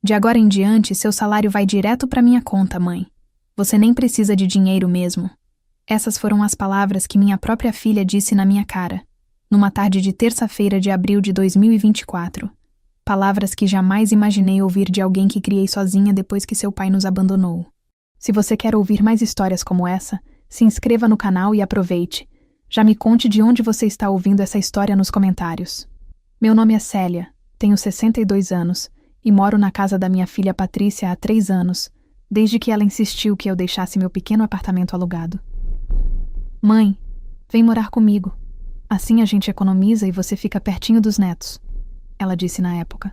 De agora em diante, seu salário vai direto para minha conta, mãe. Você nem precisa de dinheiro mesmo. Essas foram as palavras que minha própria filha disse na minha cara, numa tarde de terça-feira de abril de 2024. Palavras que jamais imaginei ouvir de alguém que criei sozinha depois que seu pai nos abandonou. Se você quer ouvir mais histórias como essa, se inscreva no canal e aproveite. Já me conte de onde você está ouvindo essa história nos comentários. Meu nome é Célia, tenho 62 anos e moro na casa da minha filha Patrícia há 3 anos, desde que ela insistiu que eu deixasse meu pequeno apartamento alugado. Mãe, vem morar comigo. Assim a gente economiza e você fica pertinho dos netos, ela disse na época.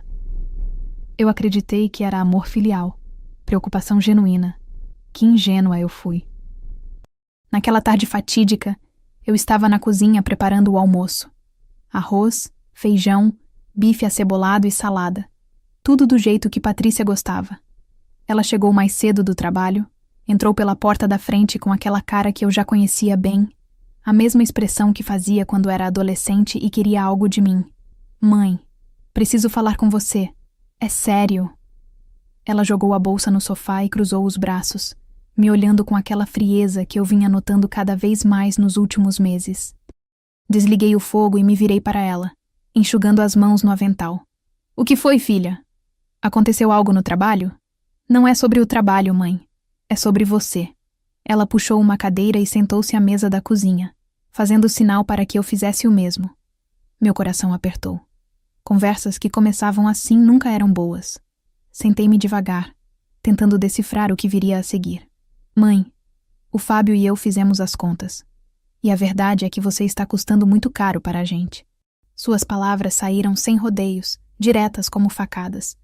Eu acreditei que era amor filial, preocupação genuína. Que ingênua eu fui. Naquela tarde fatídica, eu estava na cozinha preparando o almoço. Arroz, feijão, bife acebolado e salada. Tudo do jeito que Patrícia gostava. Ela chegou mais cedo do trabalho, entrou pela porta da frente com aquela cara que eu já conhecia bem, a mesma expressão que fazia quando era adolescente e queria algo de mim. Mãe, preciso falar com você. É sério. Ela jogou a bolsa no sofá e cruzou os braços, me olhando com aquela frieza que eu vinha notando cada vez mais nos últimos meses. Desliguei o fogo e me virei para ela, enxugando as mãos no avental. O que foi, filha? Aconteceu algo no trabalho? Não é sobre o trabalho, mãe. É sobre você. Ela puxou uma cadeira e sentou-se à mesa da cozinha, fazendo sinal para que eu fizesse o mesmo. Meu coração apertou. Conversas que começavam assim nunca eram boas. Sentei-me devagar, tentando decifrar o que viria a seguir. Mãe, o Fábio e eu fizemos as contas. E a verdade é que você está custando muito caro para a gente. Suas palavras saíram sem rodeios, diretas como facadas.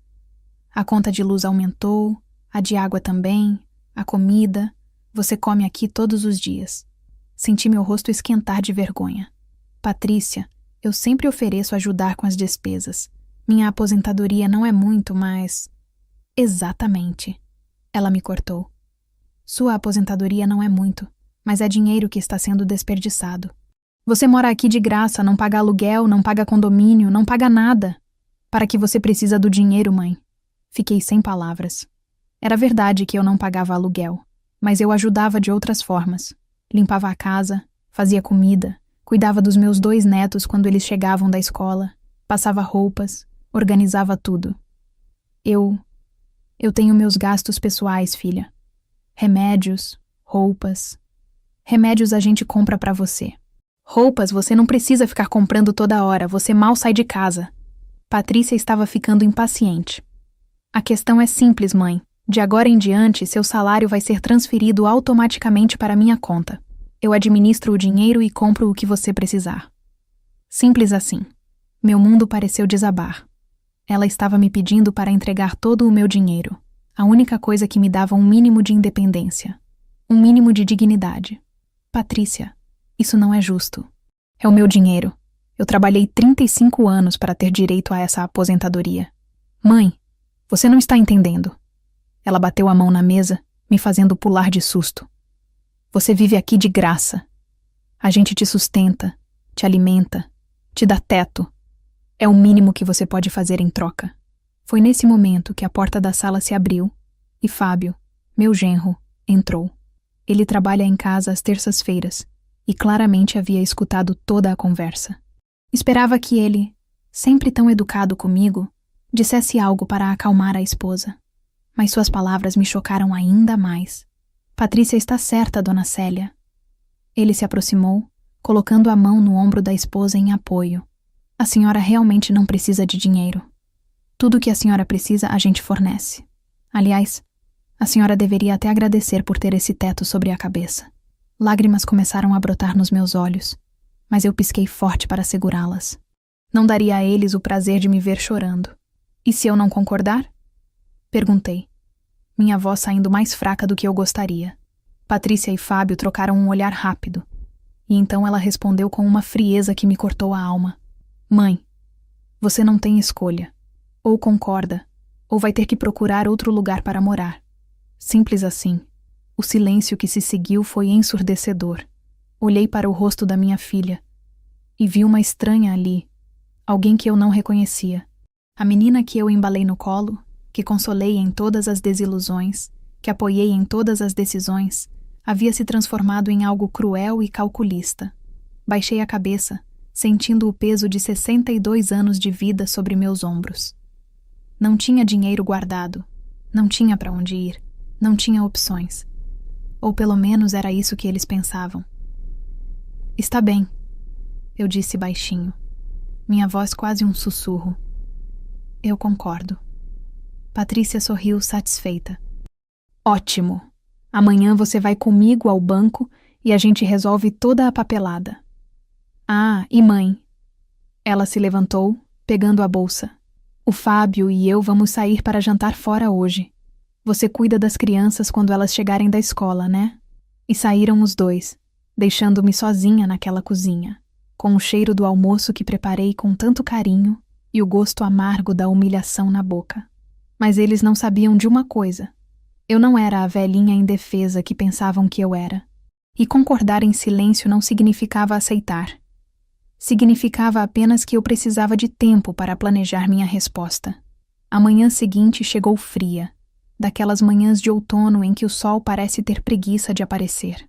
A conta de luz aumentou, a de água também, a comida. Você come aqui todos os dias. Senti meu rosto esquentar de vergonha. Patrícia, eu sempre ofereço ajudar com as despesas. Minha aposentadoria não é muito, mas... Exatamente. Ela me cortou. Sua aposentadoria não é muito, mas é dinheiro que está sendo desperdiçado. Você mora aqui de graça, não paga aluguel, não paga condomínio, não paga nada. Para que você precisa do dinheiro, mãe? Fiquei sem palavras. Era verdade que eu não pagava aluguel, mas eu ajudava de outras formas. Limpava a casa, fazia comida, cuidava dos meus 2 netos quando eles chegavam da escola, passava roupas, organizava tudo. Eu tenho meus gastos pessoais, filha. Remédios, roupas. Remédios a gente compra pra você. Roupas você não precisa ficar comprando toda hora, você mal sai de casa. Patrícia estava ficando impaciente. A questão é simples, mãe. De agora em diante, seu salário vai ser transferido automaticamente para minha conta. Eu administro o dinheiro e compro o que você precisar. Simples assim. Meu mundo pareceu desabar. Ela estava me pedindo para entregar todo o meu dinheiro. A única coisa que me dava um mínimo de independência. Um mínimo de dignidade. Patrícia, isso não é justo. É o meu dinheiro. Eu trabalhei 35 anos para ter direito a essa aposentadoria. Mãe, você não está entendendo. Ela bateu a mão na mesa, me fazendo pular de susto. Você vive aqui de graça. A gente te sustenta, te alimenta, te dá teto. É o mínimo que você pode fazer em troca. Foi nesse momento que a porta da sala se abriu e Fábio, meu genro, entrou. Ele trabalha em casa às terças-feiras e claramente havia escutado toda a conversa. Esperava que ele, sempre tão educado comigo, dissesse algo para acalmar a esposa. Mas suas palavras me chocaram ainda mais. Patrícia está certa, dona Célia. Ele se aproximou, colocando a mão no ombro da esposa em apoio. A senhora realmente não precisa de dinheiro. Tudo o que a senhora precisa, a gente fornece. Aliás, a senhora deveria até agradecer por ter esse teto sobre a cabeça. Lágrimas começaram a brotar nos meus olhos, mas eu pisquei forte para segurá-las. Não daria a eles o prazer de me ver chorando. E se eu não concordar? Perguntei, minha voz saindo mais fraca do que eu gostaria. Patrícia e Fábio trocaram um olhar rápido, e então ela respondeu com uma frieza que me cortou a alma. Mãe, você não tem escolha. Ou concorda, ou vai ter que procurar outro lugar para morar. Simples assim. O silêncio que se seguiu foi ensurdecedor. Olhei para o rosto da minha filha e vi uma estranha ali, alguém que eu não reconhecia. A menina que eu embalei no colo que consolei em todas as desilusões, que apoiei em todas as decisões, havia se transformado em algo cruel e calculista. Baixei a cabeça, sentindo o peso de 62 anos de vida sobre meus ombros. Não tinha dinheiro guardado, não tinha para onde ir, não tinha opções. Ou pelo menos era isso que eles pensavam. Está bem, eu disse baixinho, minha voz quase um sussurro. Eu concordo. Patrícia sorriu satisfeita. Ótimo! Amanhã você vai comigo ao banco e a gente resolve toda a papelada. Ah, e mãe? Ela se levantou, pegando a bolsa. O Fábio e eu vamos sair para jantar fora hoje. Você cuida das crianças quando elas chegarem da escola, né? E saíram os dois, deixando-me sozinha naquela cozinha, com o cheiro do almoço que preparei com tanto carinho e o gosto amargo da humilhação na boca. Mas eles não sabiam de uma coisa. Eu não era a velhinha indefesa que pensavam que eu era. E concordar em silêncio não significava aceitar. Significava apenas que eu precisava de tempo para planejar minha resposta. A manhã seguinte chegou fria, daquelas manhãs de outono em que o sol parece ter preguiça de aparecer.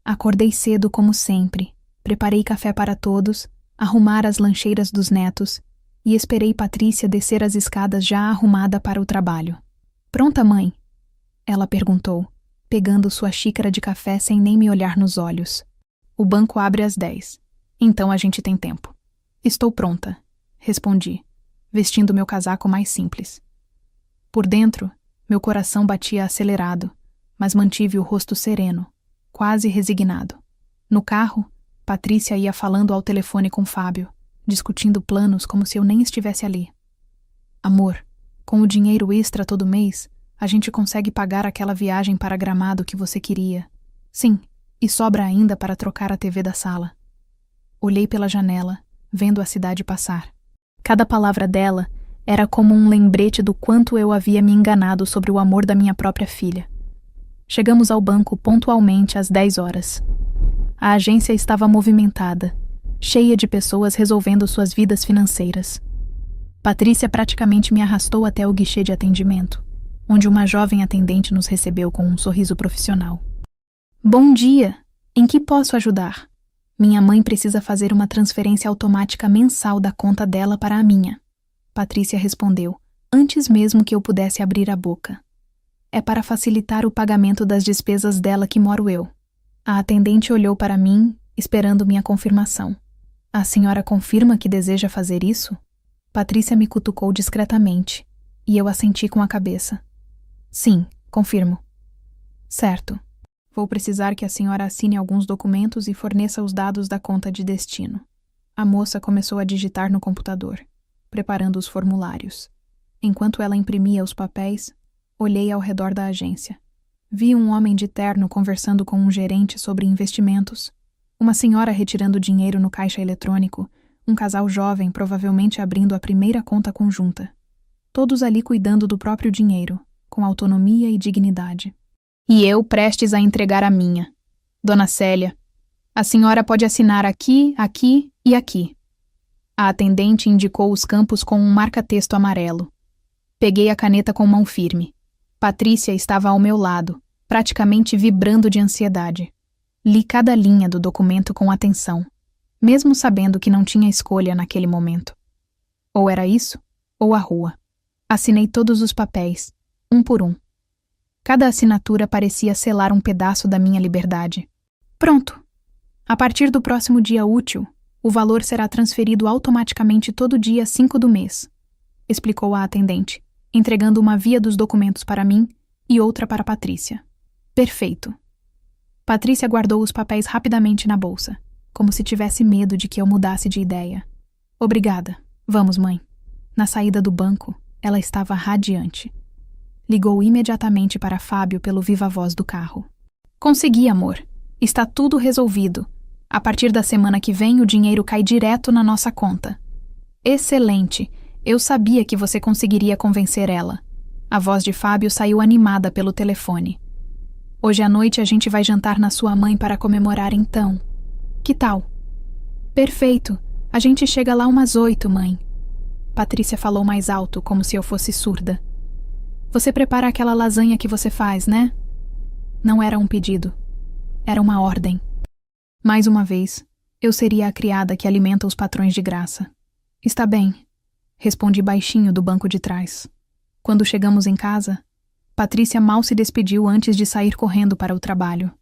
Acordei cedo como sempre, preparei café para todos, arrumar as lancheiras dos netos e esperei Patrícia descer as escadas já arrumada para o trabalho. Pronta, mãe? Ela perguntou, pegando sua xícara de café sem nem me olhar nos olhos. O banco abre às 10. Então a gente tem tempo. Estou pronta, respondi, vestindo meu casaco mais simples. Por dentro, meu coração batia acelerado, mas mantive o rosto sereno, quase resignado. No carro, Patrícia ia falando ao telefone com Fábio, discutindo planos como se eu nem estivesse ali. Amor, com o dinheiro extra todo mês, a gente consegue pagar aquela viagem para Gramado que você queria. Sim, e sobra ainda para trocar a TV da sala. Olhei pela janela, vendo a cidade passar. Cada palavra dela era como um lembrete do quanto eu havia me enganado sobre o amor da minha própria filha. Chegamos ao banco pontualmente às 10 horas. A agência estava movimentada, cheia de pessoas resolvendo suas vidas financeiras. Patrícia praticamente me arrastou até o guichê de atendimento, onde uma jovem atendente nos recebeu com um sorriso profissional. Bom dia! Em que posso ajudar? Minha mãe precisa fazer uma transferência automática mensal da conta dela para a minha. Patrícia respondeu, antes mesmo que eu pudesse abrir a boca. É para facilitar o pagamento das despesas dela que moro eu. A atendente olhou para mim, esperando minha confirmação. A senhora confirma que deseja fazer isso? Patrícia me cutucou discretamente, e eu assenti com a cabeça. Sim, confirmo. Certo. Vou precisar que a senhora assine alguns documentos e forneça os dados da conta de destino. A moça começou a digitar no computador, preparando os formulários. Enquanto ela imprimia os papéis, olhei ao redor da agência. Vi um homem de terno conversando com um gerente sobre investimentos, uma senhora retirando dinheiro no caixa eletrônico, um casal jovem provavelmente abrindo a primeira conta conjunta. Todos ali cuidando do próprio dinheiro, com autonomia e dignidade. E eu prestes a entregar a minha. Dona Célia, a senhora pode assinar aqui, aqui e aqui. A atendente indicou os campos com um marca-texto amarelo. Peguei a caneta com mão firme. Patrícia estava ao meu lado, praticamente vibrando de ansiedade. Li cada linha do documento com atenção, mesmo sabendo que não tinha escolha naquele momento. Ou era isso, ou a rua. Assinei todos os papéis, um por um. Cada assinatura parecia selar um pedaço da minha liberdade. Pronto! A partir do próximo dia útil, o valor será transferido automaticamente todo dia 5 do mês, explicou a atendente, entregando uma via dos documentos para mim e outra para Patrícia. Perfeito. Patrícia guardou os papéis rapidamente na bolsa, como se tivesse medo de que eu mudasse de ideia. Obrigada. Vamos, mãe. Na saída do banco, ela estava radiante. Ligou imediatamente para Fábio pelo viva-voz do carro. Consegui, amor. Está tudo resolvido. A partir da semana que vem, o dinheiro cai direto na nossa conta. Excelente. Eu sabia que você conseguiria convencer ela. A voz de Fábio saiu animada pelo telefone. Hoje à noite a gente vai jantar na sua mãe para comemorar então. Que tal? Perfeito. A gente chega lá umas 8, mãe. Patrícia falou mais alto, como se eu fosse surda. Você prepara aquela lasanha que você faz, né? Não era um pedido. Era uma ordem. Mais uma vez, eu seria a criada que alimenta os patrões de graça. Está bem, respondi baixinho do banco de trás. Quando chegamos em casa, Patrícia mal se despediu antes de sair correndo para o trabalho.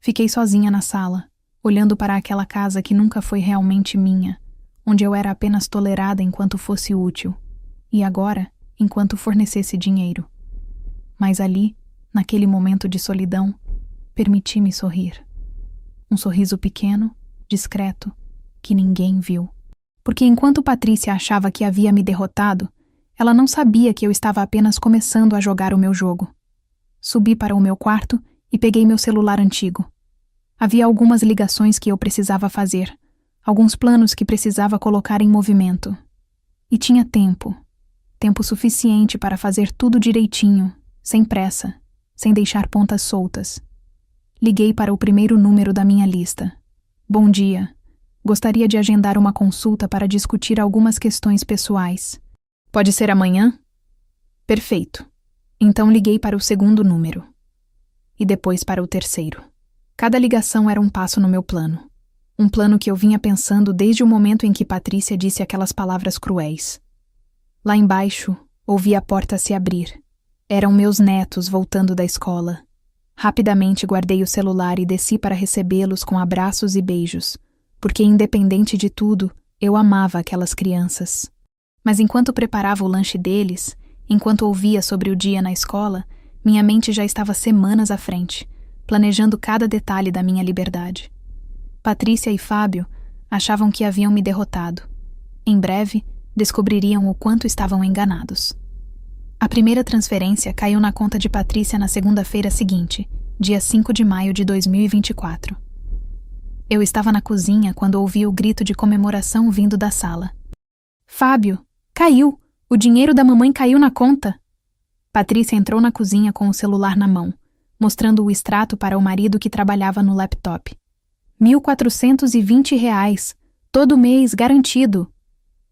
Fiquei sozinha na sala, olhando para aquela casa que nunca foi realmente minha, onde eu era apenas tolerada enquanto fosse útil, e agora, enquanto fornecesse dinheiro. Mas ali, naquele momento de solidão, permiti-me sorrir. Um sorriso pequeno, discreto, que ninguém viu. Porque enquanto Patrícia achava que havia me derrotado, ela não sabia que eu estava apenas começando a jogar o meu jogo. Subi para o meu quarto e peguei meu celular antigo. Havia algumas ligações que eu precisava fazer, alguns planos que precisava colocar em movimento. E tinha tempo suficiente para fazer tudo direitinho, sem pressa, sem deixar pontas soltas. Liguei para o primeiro número da minha lista. Bom dia. Gostaria de agendar uma consulta para discutir algumas questões pessoais. Pode ser amanhã? Perfeito. Então liguei para o segundo número. E depois para o terceiro. Cada ligação era um passo no meu plano. Um plano que eu vinha pensando desde o momento em que Patrícia disse aquelas palavras cruéis. Lá embaixo, ouvi a porta se abrir. Eram meus netos voltando da escola. Rapidamente guardei o celular e desci para recebê-los com abraços e beijos, porque independente de tudo, eu amava aquelas crianças. Mas enquanto preparava o lanche deles, enquanto ouvia sobre o dia na escola, minha mente já estava semanas à frente, planejando cada detalhe da minha liberdade. Patrícia e Fábio achavam que haviam me derrotado. Em breve, descobririam o quanto estavam enganados. A primeira transferência caiu na conta de Patrícia na segunda-feira seguinte, dia 5 de maio de 2024. Eu estava na cozinha quando ouvi o grito de comemoração vindo da sala. Fábio, caiu! O dinheiro da mamãe caiu na conta! Patrícia entrou na cozinha com o celular na mão, mostrando o extrato para o marido que trabalhava no laptop. R$ 1.420, todo mês, garantido!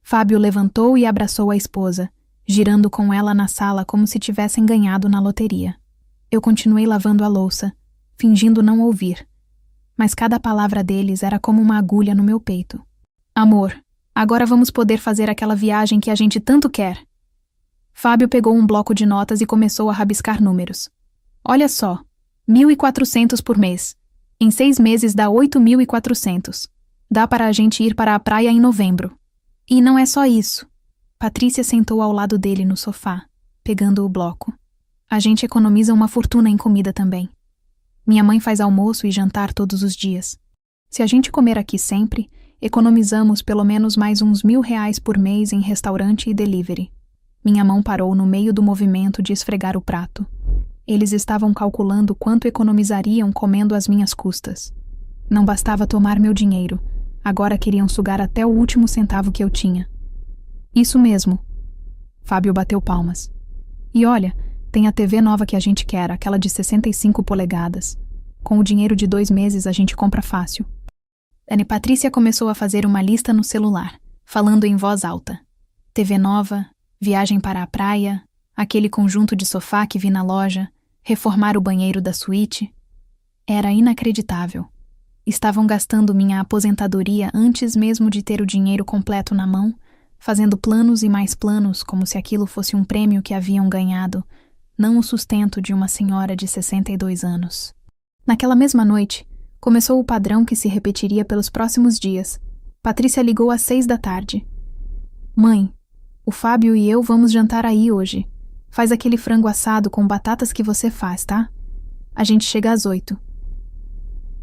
Fábio levantou e abraçou a esposa, girando com ela na sala como se tivessem ganhado na loteria. Eu continuei lavando a louça, fingindo não ouvir, mas cada palavra deles era como uma agulha no meu peito. Amor, agora vamos poder fazer aquela viagem que a gente tanto quer. Fábio pegou um bloco de notas e começou a rabiscar números. Olha só, 1.400 por mês. Em 6 meses dá 8.400. Dá para a gente ir para a praia em novembro. E não é só isso. Patrícia sentou ao lado dele no sofá, pegando o bloco. A gente economiza uma fortuna em comida também. Minha mãe faz almoço e jantar todos os dias. Se a gente comer aqui sempre, economizamos pelo menos mais uns R$ 1.000 por mês em restaurante e delivery. Minha mão parou no meio do movimento de esfregar o prato. Eles estavam calculando quanto economizariam comendo às minhas custas. Não bastava tomar meu dinheiro. Agora queriam sugar até o último centavo que eu tinha. Isso mesmo. Fábio bateu palmas. E olha, tem a TV nova que a gente quer, aquela de 65 polegadas. Com o dinheiro de 2 meses a gente compra fácil. Ana Patrícia começou a fazer uma lista no celular, falando em voz alta. TV nova, viagem para a praia, aquele conjunto de sofá que vi na loja, reformar o banheiro da suíte. Era inacreditável. Estavam gastando minha aposentadoria antes mesmo de ter o dinheiro completo na mão, fazendo planos e mais planos como se aquilo fosse um prêmio que haviam ganhado, não o sustento de uma senhora de 62 anos. Naquela mesma noite, começou o padrão que se repetiria pelos próximos dias. Patrícia ligou às 6 da tarde. Mãe, o Fábio e eu vamos jantar aí hoje. Faz aquele frango assado com batatas que você faz, tá? A gente chega às 8.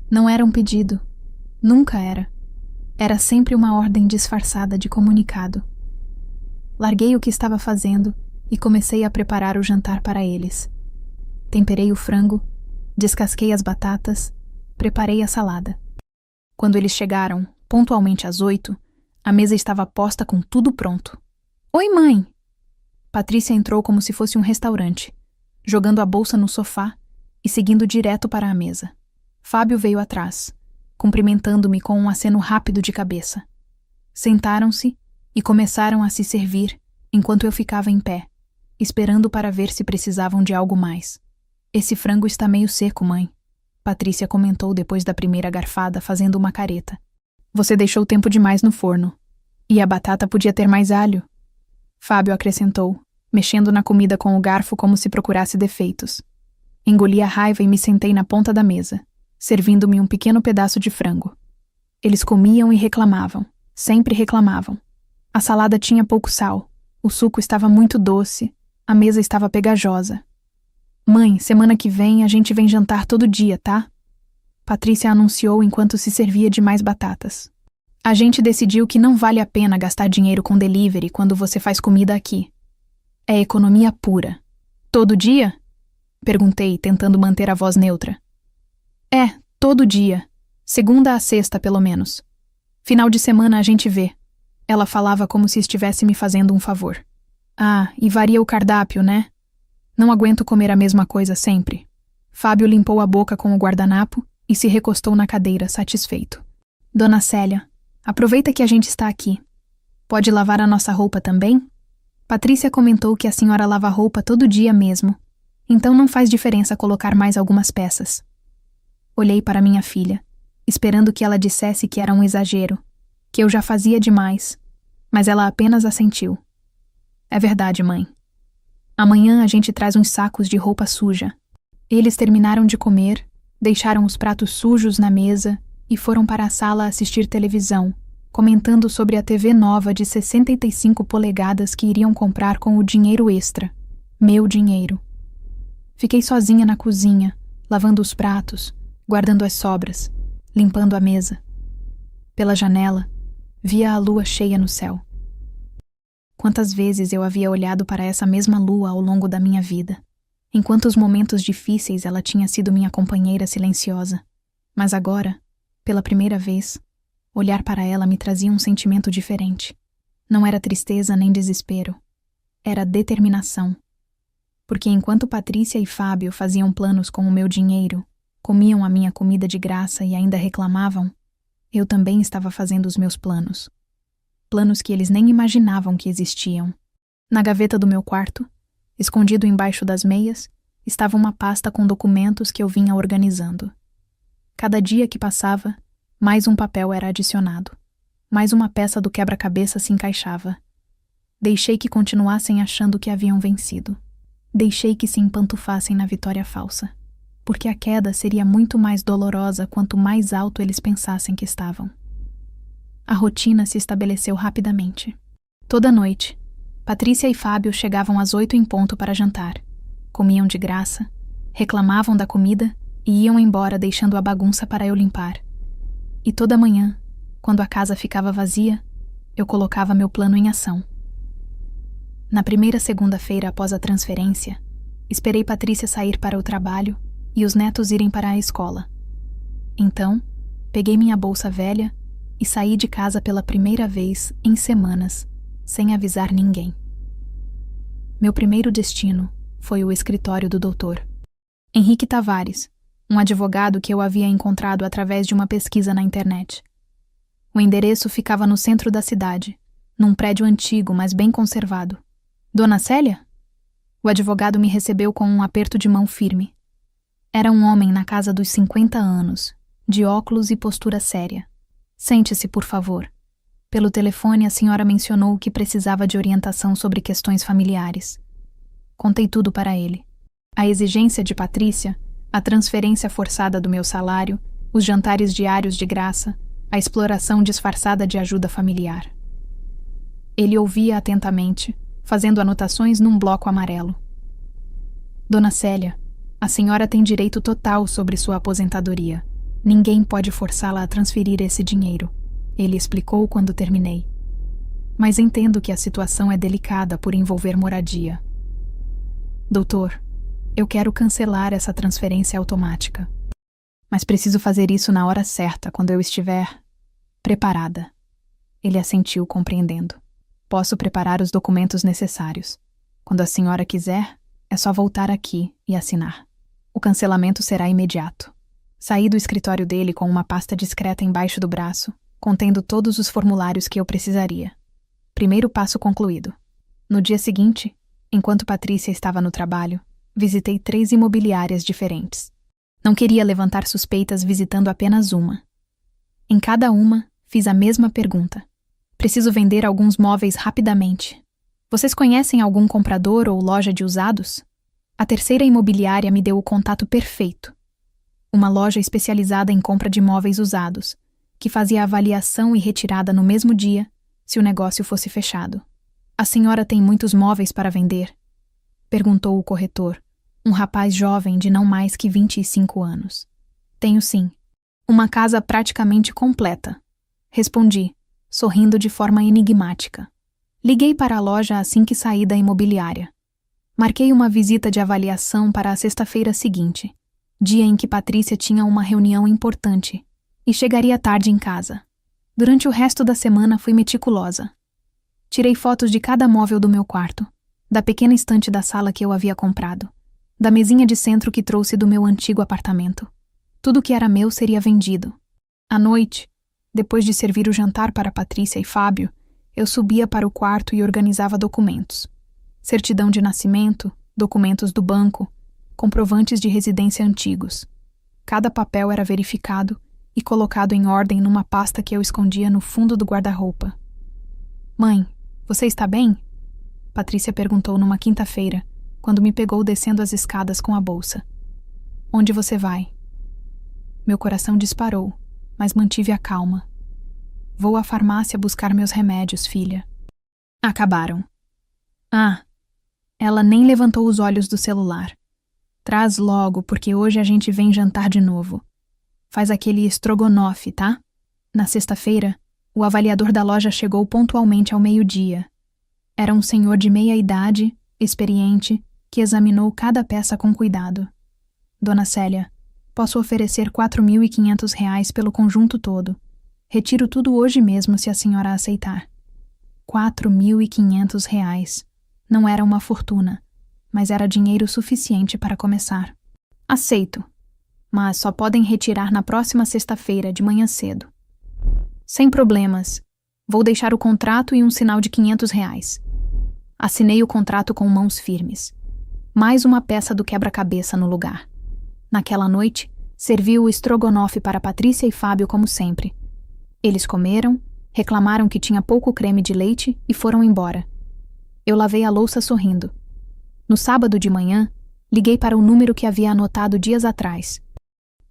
Não era um pedido. Nunca era. Era sempre uma ordem disfarçada de comunicado. Larguei o que estava fazendo e comecei a preparar o jantar para eles. Temperei o frango, descasquei as batatas, preparei a salada. Quando eles chegaram, pontualmente às 8, a mesa estava posta com tudo pronto. Oi, mãe! Patrícia entrou como se fosse um restaurante, jogando a bolsa no sofá e seguindo direto para a mesa. Fábio veio atrás, cumprimentando-me com um aceno rápido de cabeça. Sentaram-se e começaram a se servir enquanto eu ficava em pé, esperando para ver se precisavam de algo mais. Esse frango está meio seco, mãe, Patrícia comentou depois da primeira garfada, fazendo uma careta. Você deixou tempo demais no forno. E a batata podia ter mais alho. Fábio acrescentou, mexendo na comida com o garfo como se procurasse defeitos. Engoli a raiva e me sentei na ponta da mesa, servindo-me um pequeno pedaço de frango. Eles comiam e reclamavam, sempre reclamavam. A salada tinha pouco sal, o suco estava muito doce, a mesa estava pegajosa. Mãe, semana que vem a gente vem jantar todo dia, tá? Patrícia anunciou enquanto se servia de mais batatas. A gente decidiu que não vale a pena gastar dinheiro com delivery quando você faz comida aqui. É economia pura. Todo dia? Perguntei, tentando manter a voz neutra. É, todo dia. Segunda a sexta, pelo menos. Final de semana a gente vê. Ela falava como se estivesse me fazendo um favor. Ah, e varia o cardápio, né? Não aguento comer a mesma coisa sempre. Fábio limpou a boca com o guardanapo e se recostou na cadeira, satisfeito. Dona Célia, aproveita que a gente está aqui. Pode lavar a nossa roupa também? Patrícia comentou que a senhora lava roupa todo dia mesmo, então não faz diferença colocar mais algumas peças. Olhei para minha filha, esperando que ela dissesse que era um exagero, que eu já fazia demais, mas ela apenas assentiu. É verdade, mãe. Amanhã a gente traz uns sacos de roupa suja. Eles terminaram de comer, deixaram os pratos sujos na mesa e foram para a sala assistir televisão, comentando sobre a TV nova de 65 polegadas que iriam comprar com o dinheiro extra. Meu dinheiro. Fiquei sozinha na cozinha, lavando os pratos, guardando as sobras, limpando a mesa. Pela janela, via a lua cheia no céu. Quantas vezes eu havia olhado para essa mesma lua ao longo da minha vida. Em quantos momentos difíceis ela tinha sido minha companheira silenciosa. Mas agora, pela primeira vez, olhar para ela me trazia um sentimento diferente. Não era tristeza nem desespero. Era determinação. Porque enquanto Patrícia e Fábio faziam planos com o meu dinheiro, comiam a minha comida de graça e ainda reclamavam, eu também estava fazendo os meus planos. Planos que eles nem imaginavam que existiam. Na gaveta do meu quarto, escondido embaixo das meias, estava uma pasta com documentos que eu vinha organizando. Cada dia que passava, mais um papel era adicionado. Mais uma peça do quebra-cabeça se encaixava. Deixei que continuassem achando que haviam vencido. Deixei que se empantufassem na vitória falsa. Porque a queda seria muito mais dolorosa quanto mais alto eles pensassem que estavam. A rotina se estabeleceu rapidamente. Toda noite, Patrícia e Fábio chegavam às 8 em ponto para jantar. Comiam de graça, reclamavam da comida e iam embora deixando a bagunça para eu limpar. E toda manhã, quando a casa ficava vazia, eu colocava meu plano em ação. Na primeira segunda-feira após a transferência, esperei Patrícia sair para o trabalho e os netos irem para a escola. Então, peguei minha bolsa velha e saí de casa pela primeira vez em semanas, sem avisar ninguém. Meu primeiro destino foi o escritório do doutor Henrique Tavares, um advogado que eu havia encontrado através de uma pesquisa na internet. O endereço ficava no centro da cidade, num prédio antigo, mas bem conservado. Dona Célia? O advogado me recebeu com um aperto de mão firme. Era um homem na casa dos 50 anos, de óculos e postura séria. Sente-se, por favor. Pelo telefone, a senhora mencionou que precisava de orientação sobre questões familiares. Contei tudo para ele. A exigência de Patrícia, a transferência forçada do meu salário, os jantares diários de graça, a exploração disfarçada de ajuda familiar. Ele ouvia atentamente, fazendo anotações num bloco amarelo. Dona Célia, a senhora tem direito total sobre sua aposentadoria. Ninguém pode forçá-la a transferir esse dinheiro, ele explicou quando terminei. Mas entendo que a situação é delicada por envolver moradia. Doutor, eu quero cancelar essa transferência automática. Mas preciso fazer isso na hora certa, quando eu estiver preparada. Ele assentiu, compreendendo. Posso preparar os documentos necessários. Quando a senhora quiser, é só voltar aqui e assinar. O cancelamento será imediato. Saí do escritório dele com uma pasta discreta embaixo do braço, contendo todos os formulários que eu precisaria. Primeiro passo concluído. No dia seguinte, Enquanto Patrícia estava no trabalho, visitei 3 imobiliárias diferentes. Não queria levantar suspeitas visitando apenas uma. Em cada uma, fiz a mesma pergunta. Preciso vender alguns móveis rapidamente. Vocês conhecem algum comprador ou loja de usados? A terceira imobiliária me deu o contato perfeito. Uma loja especializada em compra de móveis usados, que fazia avaliação e retirada no mesmo dia, se o negócio fosse fechado. A senhora tem muitos móveis para vender? Perguntou o corretor, um rapaz jovem de não mais que 25 anos. Tenho sim. Uma casa praticamente completa. Respondi, sorrindo de forma enigmática. Liguei para a loja assim que saí da imobiliária. Marquei uma visita de avaliação para a sexta-feira seguinte, dia em que Patrícia tinha uma reunião importante, e chegaria tarde em casa. Durante o resto da semana fui meticulosa. Tirei fotos de cada móvel do meu quarto, da pequena estante da sala que eu havia comprado, da mesinha de centro que trouxe do meu antigo apartamento. Tudo que era meu seria vendido. À noite, depois de servir o jantar para Patrícia e Fábio, eu subia para o quarto e organizava documentos. Certidão de nascimento, documentos do banco, comprovantes de residência antigos. Cada papel era verificado e colocado em ordem numa pasta que eu escondia no fundo do guarda-roupa. Mãe, você está bem? Patrícia perguntou numa quinta-feira, quando me pegou descendo as escadas com a bolsa. Onde você vai? Meu coração disparou, mas mantive a calma. Vou à farmácia buscar meus remédios, filha. Acabaram. Ah, ela nem levantou os olhos do celular. Traz logo, porque hoje a gente vem jantar de novo. Faz aquele estrogonofe, tá? Na sexta-feira, o avaliador da loja chegou pontualmente ao meio-dia. Era um senhor de meia idade, experiente, que examinou cada peça com cuidado. Dona Célia, posso oferecer R$ 4.500 pelo conjunto todo. Retiro tudo hoje mesmo se a senhora aceitar. R$ 4.500. Não era uma fortuna, mas era dinheiro suficiente para começar. Aceito, mas só podem retirar na próxima sexta-feira, de manhã cedo. Sem problemas. Vou deixar o contrato e um sinal de R$ 500. Assinei o contrato com mãos firmes. Mais uma peça do quebra-cabeça no lugar. Naquela noite, servi o estrogonofe para Patrícia e Fábio como sempre. Eles comeram, reclamaram que tinha pouco creme de leite e foram embora. Eu lavei a louça sorrindo. No sábado de manhã, liguei para o número que havia anotado dias atrás.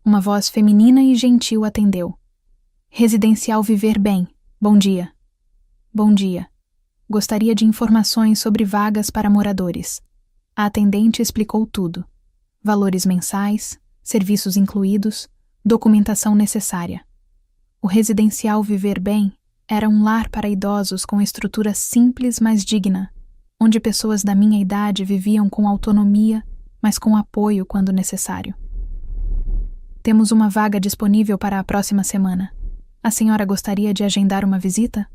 Uma voz feminina e gentil atendeu. Residencial Viver Bem. Bom dia. Bom dia. Gostaria de informações sobre vagas para moradores. A atendente explicou tudo. Valores mensais, serviços incluídos, documentação necessária. O Residencial Viver Bem era um lar para idosos com estrutura simples, mas digna, onde pessoas da minha idade viviam com autonomia, mas com apoio quando necessário. Temos uma vaga disponível para a próxima semana. A senhora gostaria de agendar uma visita?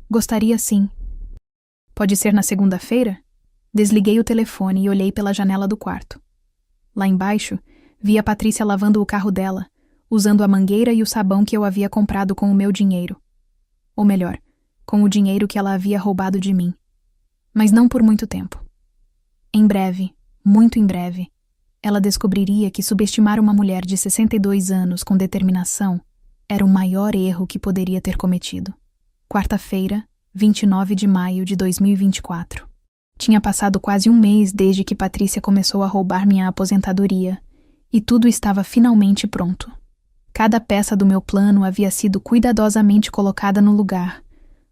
Gostaria sim. Pode ser na segunda-feira? Desliguei o telefone e olhei pela janela do quarto. Lá embaixo, vi a Patrícia lavando o carro dela, usando a mangueira e o sabão que eu havia comprado com o meu dinheiro. Ou melhor, com o dinheiro que ela havia roubado de mim. Mas não por muito tempo. Em breve, muito em breve, ela descobriria que subestimar uma mulher de 62 anos com determinação era o maior erro que poderia ter cometido. Quarta-feira, 29 de maio de 2024. Tinha passado quase um mês desde que Patrícia começou a roubar minha aposentadoria, e tudo estava finalmente pronto. Cada peça do meu plano havia sido cuidadosamente colocada no lugar,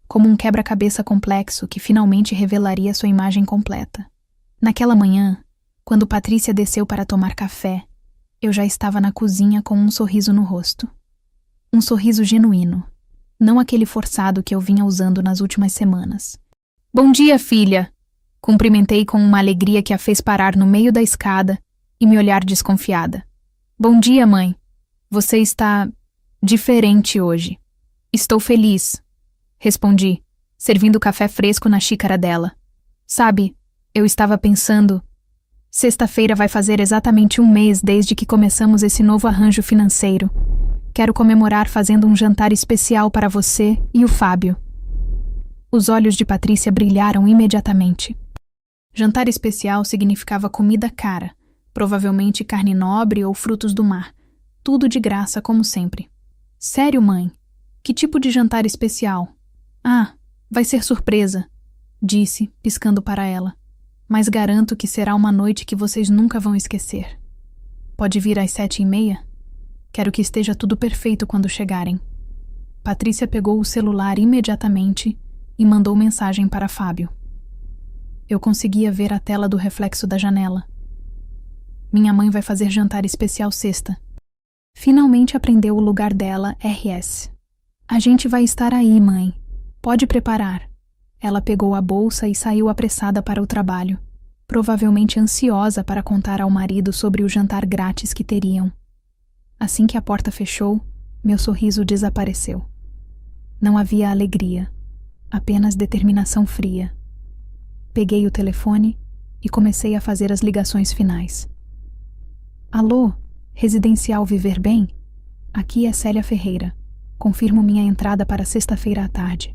como um quebra-cabeça complexo que finalmente revelaria sua imagem completa. Naquela manhã, quando Patrícia desceu para tomar café, eu já estava na cozinha com um sorriso no rosto. Um sorriso genuíno, não aquele forçado que eu vinha usando nas últimas semanas. Bom dia, filha! Cumprimentei com uma alegria que a fez parar no meio da escada e me olhar desconfiada. Bom dia, mãe. Você está diferente hoje. Estou feliz, respondi, servindo café fresco na xícara dela. Sabe, eu estava pensando... Sexta-feira vai fazer exatamente um mês desde que começamos esse novo arranjo financeiro. Quero comemorar fazendo um jantar especial para você e o Fábio. Os olhos de Patrícia brilharam imediatamente. Jantar especial significava comida cara, provavelmente carne nobre ou frutos do mar. Tudo de graça, como sempre. Sério, mãe? Que tipo de jantar especial? Ah, vai ser surpresa, disse, piscando para ela. Mas garanto que será uma noite que vocês nunca vão esquecer. Pode vir às 7h30? Quero que esteja tudo perfeito quando chegarem. Patrícia pegou o celular imediatamente e mandou mensagem para Fábio. Eu conseguia ver a tela do reflexo da janela. Minha mãe vai fazer jantar especial sexta. Finalmente aprendeu o lugar dela, RS. A gente vai estar aí, mãe. Pode preparar. Ela pegou a bolsa e saiu apressada para o trabalho, provavelmente ansiosa para contar ao marido sobre o jantar grátis que teriam. Assim que a porta fechou, meu sorriso desapareceu. Não havia alegria, apenas determinação fria. Peguei o telefone e comecei a fazer as ligações finais. Alô, Residencial Viver Bem? Aqui é Célia Ferreira. Confirmo minha entrada para sexta-feira à tarde.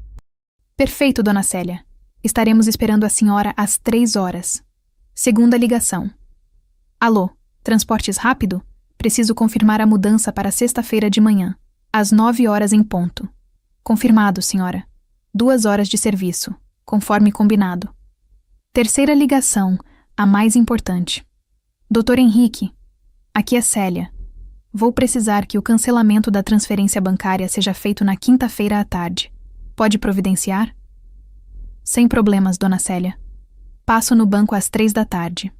Perfeito, dona Célia. Estaremos esperando a senhora às 3h. Segunda ligação. Alô, Transportes Rápido? Preciso confirmar a mudança para sexta-feira de manhã, às 9h em ponto. Confirmado, senhora. 2 horas de serviço, conforme combinado. Terceira ligação, a mais importante. Doutor Henrique, aqui é Célia. Vou precisar que o cancelamento da transferência bancária seja feito na quinta-feira à tarde. Pode providenciar? Sem problemas, dona Célia. Passo no banco às 3h.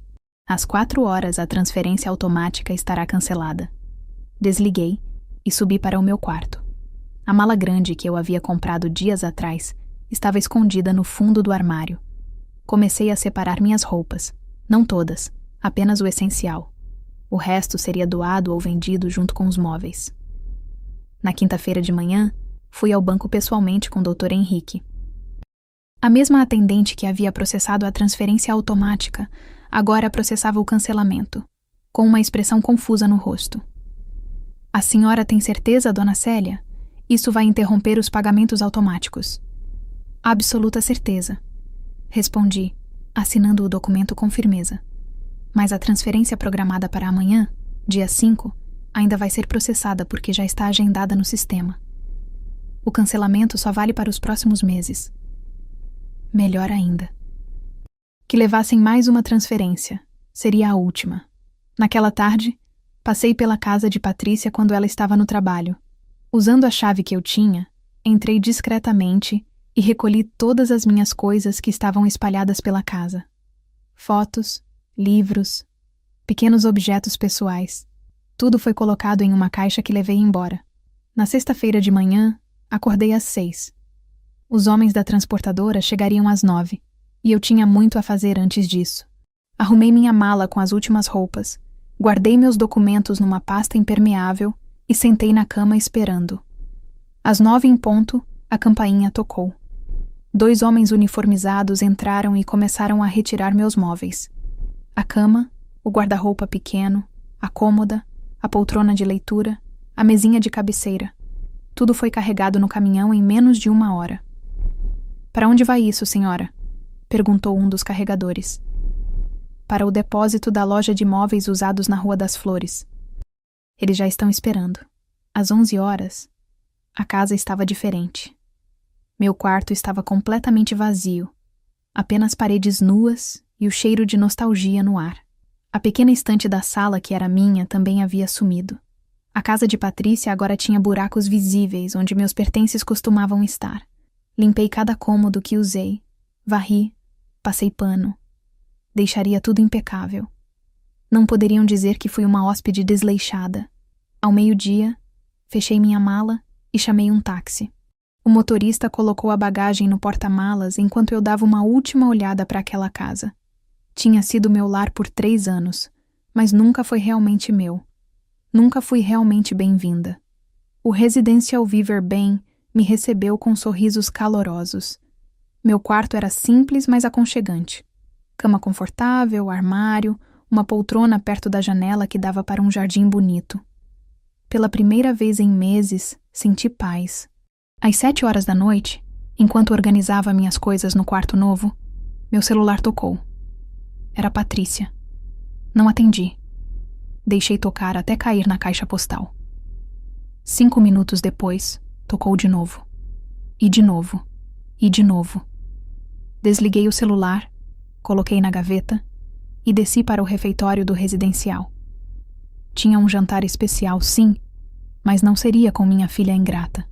Às 4h a transferência automática estará cancelada. Desliguei e subi para o meu quarto. A mala grande que eu havia comprado dias atrás estava escondida no fundo do armário. Comecei a separar minhas roupas. Não todas, apenas o essencial. O resto seria doado ou vendido junto com os móveis. Na quinta-feira de manhã, fui ao banco pessoalmente com o Dr. Henrique. A mesma atendente que havia processado a transferência automática agora processava o cancelamento, com uma expressão confusa no rosto. A senhora tem certeza, dona Célia? Isso vai interromper os pagamentos automáticos. Absoluta certeza. Respondi, assinando o documento com firmeza. Mas a transferência programada para amanhã, dia 5, ainda vai ser processada porque já está agendada no sistema. O cancelamento só vale para os próximos meses. Melhor ainda. Que levassem mais uma transferência. Seria a última. Naquela tarde, passei pela casa de Patrícia quando ela estava no trabalho. Usando a chave que eu tinha, entrei discretamente e recolhi todas as minhas coisas que estavam espalhadas pela casa. Fotos, livros, pequenos objetos pessoais. Tudo foi colocado em uma caixa que levei embora. Na sexta-feira de manhã, acordei às 6. Os homens da transportadora chegariam às 9, e eu tinha muito a fazer antes disso. Arrumei minha mala com as últimas roupas, guardei meus documentos numa pasta impermeável e sentei na cama esperando. Às 9 em ponto, a campainha tocou. 2 homens uniformizados entraram e começaram a retirar meus móveis. A cama, o guarda-roupa pequeno, a cômoda, a poltrona de leitura, a mesinha de cabeceira. Tudo foi carregado no caminhão em menos de 1 hora. Para onde vai isso, senhora? Perguntou um dos carregadores. Para o depósito da loja de móveis usados na Rua das Flores. Eles já estão esperando. Às 11 horas, a casa estava diferente. Meu quarto estava completamente vazio. Apenas paredes nuas e o cheiro de nostalgia no ar. A pequena estante da sala que era minha também havia sumido. A casa de Patrícia agora tinha buracos visíveis onde meus pertences costumavam estar. Limpei cada cômodo que usei. Varri, passei pano. Deixaria tudo impecável. Não poderiam dizer que fui uma hóspede desleixada. Ao meio-dia, fechei minha mala e chamei um táxi. O motorista colocou a bagagem no porta-malas enquanto eu dava uma última olhada para aquela casa. Tinha sido meu lar por 3 anos, mas nunca foi realmente meu. Nunca fui realmente bem-vinda. O Residencial Viver Bem me recebeu com sorrisos calorosos. Meu quarto era simples, mas aconchegante. Cama confortável, armário, uma poltrona perto da janela que dava para um jardim bonito. Pela primeira vez em meses, senti paz. Às 7 horas da noite, enquanto organizava minhas coisas no quarto novo, meu celular tocou. Era Patrícia. Não atendi. Deixei tocar até cair na caixa postal. 5 minutos depois, tocou de novo. E de novo. E de novo. Desliguei o celular, coloquei na gaveta e desci para o refeitório do residencial. Tinha um jantar especial, sim, mas não seria com minha filha ingrata.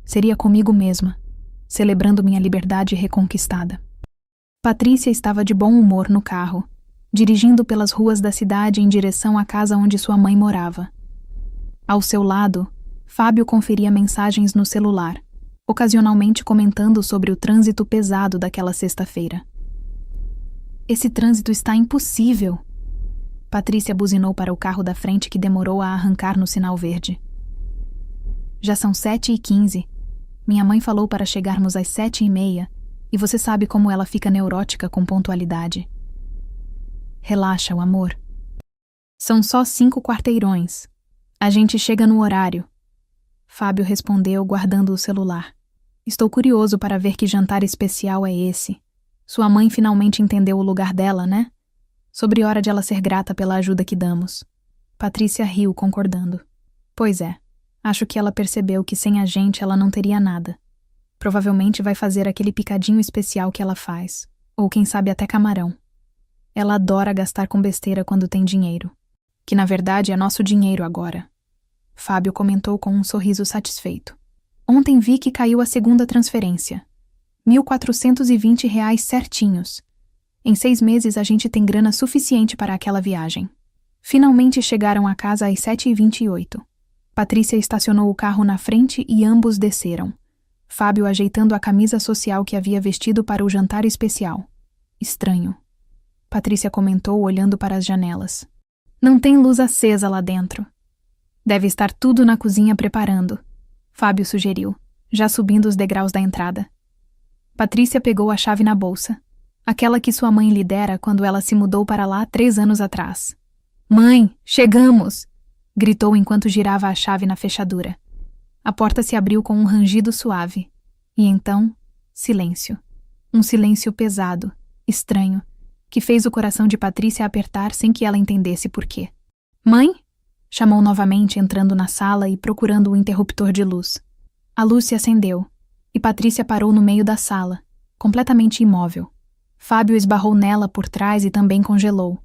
Seria comigo mesma, celebrando minha liberdade reconquistada. Patrícia estava de bom humor no carro, dirigindo pelas ruas da cidade em direção à casa onde sua mãe morava. Ao seu lado, Fábio conferia mensagens no celular, ocasionalmente comentando sobre o trânsito pesado daquela sexta-feira. Esse trânsito está impossível. Patrícia buzinou para o carro da frente que demorou a arrancar no sinal verde. Já são 7h15. Minha mãe falou para chegarmos às 7h30 e você sabe como ela fica neurótica com pontualidade. Relaxa, o amor. São só 5 quarteirões. A gente chega no horário. Fábio respondeu, guardando o celular. Estou curioso para ver que jantar especial é esse. Sua mãe finalmente entendeu o lugar dela, né? Sobre hora de ela ser grata pela ajuda que damos. Patrícia riu, concordando. Pois é, acho que ela percebeu que sem a gente ela não teria nada. Provavelmente vai fazer aquele picadinho especial que ela faz. Ou quem sabe até camarão. Ela adora gastar com besteira quando tem dinheiro. Que na verdade é nosso dinheiro agora. Fábio comentou com um sorriso satisfeito. Ontem vi que caiu a segunda transferência. R$ 1.420 certinhos. Em 6 meses a gente tem grana suficiente para aquela viagem. Finalmente chegaram a casa às 7h28. Patrícia estacionou o carro na frente e ambos desceram. Fábio ajeitando a camisa social que havia vestido para o jantar especial. Estranho. Patrícia comentou olhando para as janelas. Não tem luz acesa lá dentro. Deve estar tudo na cozinha preparando. Fábio sugeriu, já subindo os degraus da entrada. Patrícia pegou a chave na bolsa. Aquela que sua mãe lhe dera quando ela se mudou para lá 3 anos atrás. Mãe, chegamos! Gritou enquanto girava a chave na fechadura. A porta se abriu com um rangido suave. E então, silêncio. Um silêncio pesado, estranho, que fez o coração de Patrícia apertar sem que ela entendesse por quê. Mãe? Chamou novamente, entrando na sala e procurando o interruptor de luz. A luz se acendeu, e Patrícia parou no meio da sala, completamente imóvel. Fábio esbarrou nela por trás e também congelou.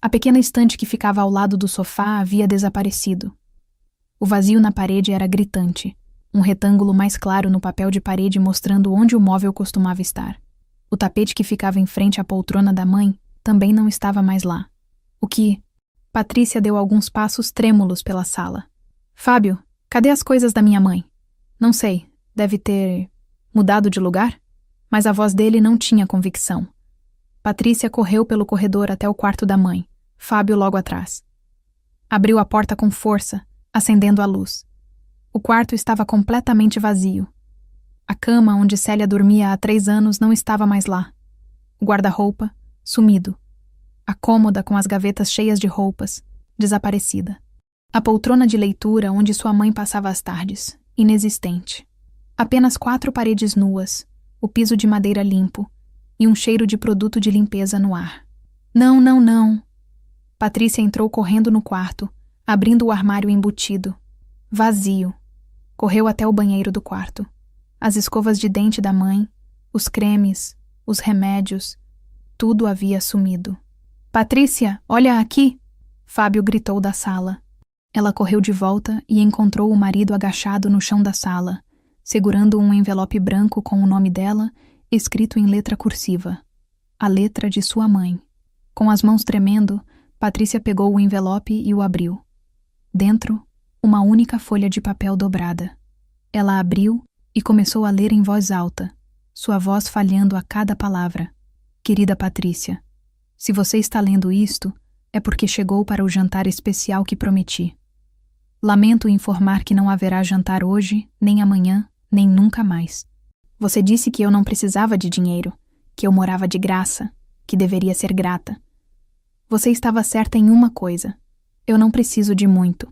A pequena estante que ficava ao lado do sofá havia desaparecido. O vazio na parede era gritante, um retângulo mais claro no papel de parede mostrando onde o móvel costumava estar. O tapete que ficava em frente à poltrona da mãe também não estava mais lá. O que... Patrícia deu alguns passos trêmulos pela sala. Fábio, cadê as coisas da minha mãe? Não sei, deve ter... mudado de lugar? Mas a voz dele não tinha convicção. Patrícia correu pelo corredor até o quarto da mãe, Fábio logo atrás. Abriu a porta com força, acendendo a luz. O quarto estava completamente vazio. A cama onde Célia dormia há 3 anos não estava mais lá. O guarda-roupa, sumido. A cômoda com as gavetas cheias de roupas, desaparecida. A poltrona de leitura onde sua mãe passava as tardes, inexistente. Apenas 4 paredes nuas, o piso de madeira limpo e um cheiro de produto de limpeza no ar. Não, não, não. Patrícia entrou correndo no quarto, abrindo o armário embutido. Vazio. Correu até o banheiro do quarto. As escovas de dente da mãe, os cremes, os remédios, tudo havia sumido. Patrícia, olha aqui! Fábio gritou da sala. Ela correu de volta e encontrou o marido agachado no chão da sala, segurando um envelope branco com o nome dela, escrito em letra cursiva. A letra de sua mãe. Com as mãos tremendo, Patrícia pegou o envelope e o abriu. Dentro, uma única folha de papel dobrada. Ela abriu e começou a ler em voz alta, sua voz falhando a cada palavra. Querida Patrícia, se você está lendo isto, é porque chegou para o jantar especial que prometi. Lamento informar que não haverá jantar hoje, nem amanhã, nem nunca mais. Você disse que eu não precisava de dinheiro, que eu morava de graça, que deveria ser grata. Você estava certa em uma coisa. Eu não preciso de muito.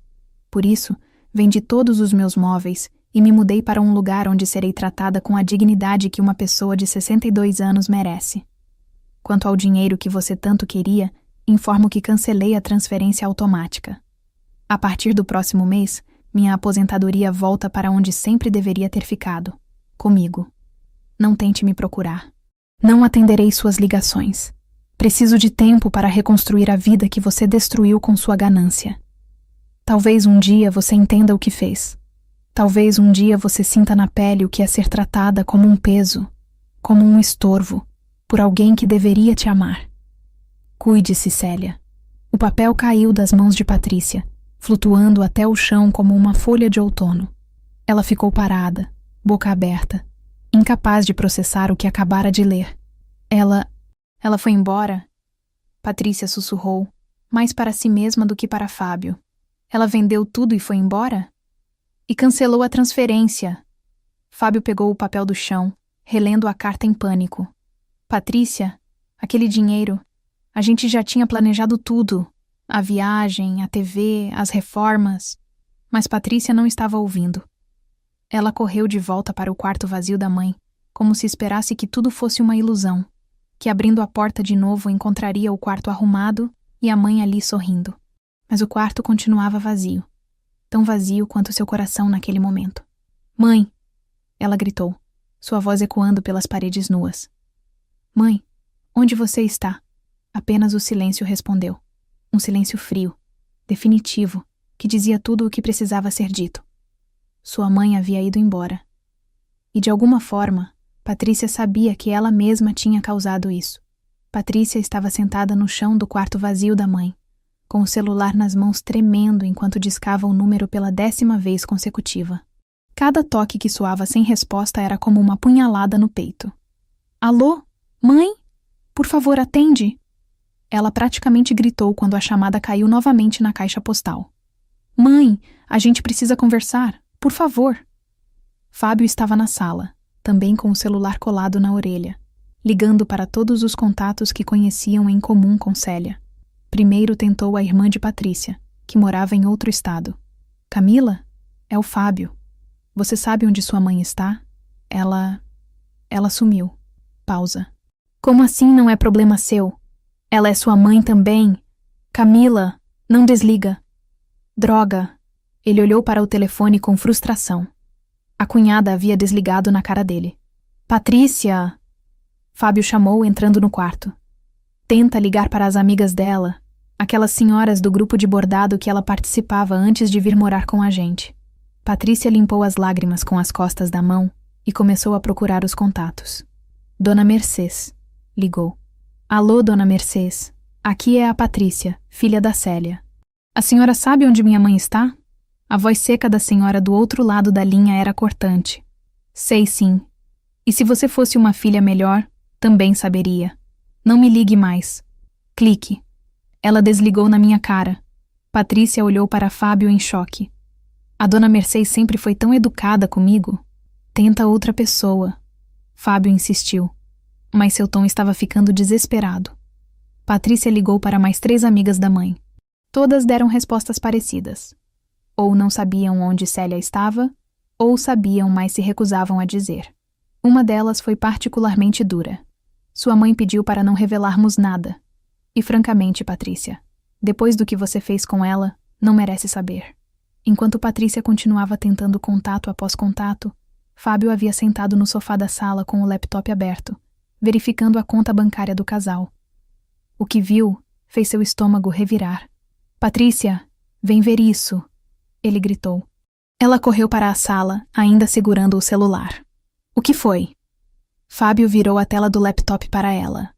Por isso, vendi todos os meus móveis e me mudei para um lugar onde serei tratada com a dignidade que uma pessoa de 62 anos merece. Quanto ao dinheiro que você tanto queria, informo que cancelei a transferência automática. A partir do próximo mês, minha aposentadoria volta para onde sempre deveria ter ficado, comigo. Não tente me procurar. Não atenderei suas ligações. Preciso de tempo para reconstruir a vida que você destruiu com sua ganância. Talvez um dia você entenda o que fez. Talvez um dia você sinta na pele o que é ser tratada como um peso, como um estorvo, por alguém que deveria te amar. Cuide-se, Célia. O papel caiu das mãos de Patrícia, flutuando até o chão como uma folha de outono. Ela ficou parada, boca aberta, incapaz de processar o que acabara de ler. Ela foi embora? Patrícia sussurrou, mais para si mesma do que para Fábio. Ela vendeu tudo e foi embora? E cancelou a transferência. Fábio pegou o papel do chão, relendo a carta em pânico. Patrícia, aquele dinheiro, a gente já tinha planejado tudo. A viagem, a TV, as reformas. Mas Patrícia não estava ouvindo. Ela correu de volta para o quarto vazio da mãe, como se esperasse que tudo fosse uma ilusão, que abrindo a porta de novo encontraria o quarto arrumado e a mãe ali sorrindo. Mas o quarto continuava vazio, tão vazio quanto seu coração naquele momento. "Mãe!" ela gritou, sua voz ecoando pelas paredes nuas. "Mãe, onde você está?" Apenas o silêncio respondeu. Um silêncio frio, definitivo, que dizia tudo o que precisava ser dito. Sua mãe havia ido embora. E de alguma forma, Patrícia sabia que ela mesma tinha causado isso. Patrícia estava sentada no chão do quarto vazio da mãe, com o celular nas mãos tremendo enquanto discava o número pela 10ª vez consecutiva. Cada toque que soava sem resposta era como uma punhalada no peito. "Alô? Mãe? Por favor, atende!" Ela praticamente gritou quando a chamada caiu novamente na caixa postal. "Mãe, a gente precisa conversar, por favor!" Fábio estava na sala, também com o celular colado na orelha, ligando para todos os contatos que conheciam em comum com Célia. Primeiro tentou a irmã de Patrícia, que morava em outro estado. "Camila? É o Fábio. Você sabe onde sua mãe está? Ela sumiu." Pausa. "Como assim não é problema seu? Ela é sua mãe também. Camila, não desliga." "Droga." Ele olhou para o telefone com frustração. A cunhada havia desligado na cara dele. "Patrícia!" Fábio chamou entrando no quarto. "Tenta ligar para as amigas dela, aquelas senhoras do grupo de bordado que ela participava antes de vir morar com a gente." Patrícia limpou as lágrimas com as costas da mão e começou a procurar os contatos. "Dona Mercês", ligou. "Alô, Dona Mercês. Aqui é a Patrícia, filha da Célia. A senhora sabe onde minha mãe está?" A voz seca da senhora do outro lado da linha era cortante. "Sei sim. E se você fosse uma filha melhor, também saberia. Não me ligue mais. Clique." Ela desligou na minha cara. Patrícia olhou para Fábio em choque. "A Dona Mercês sempre foi tão educada comigo." "Tenta outra pessoa." Fábio insistiu, mas seu tom estava ficando desesperado. Patrícia ligou para mais 3 amigas da mãe. Todas deram respostas parecidas. Ou não sabiam onde Célia estava, ou sabiam, mas se recusavam a dizer. Uma delas foi particularmente dura. "Sua mãe pediu para não revelarmos nada. E francamente, Patrícia, depois do que você fez com ela, não merece saber." Enquanto Patrícia continuava tentando contato após contato, Fábio havia sentado no sofá da sala com o laptop aberto, verificando a conta bancária do casal. O que viu fez seu estômago revirar. "Patrícia, vem ver isso!" ele gritou. Ela correu para a sala, ainda segurando o celular. "O que foi?" Fábio virou a tela do laptop para ela.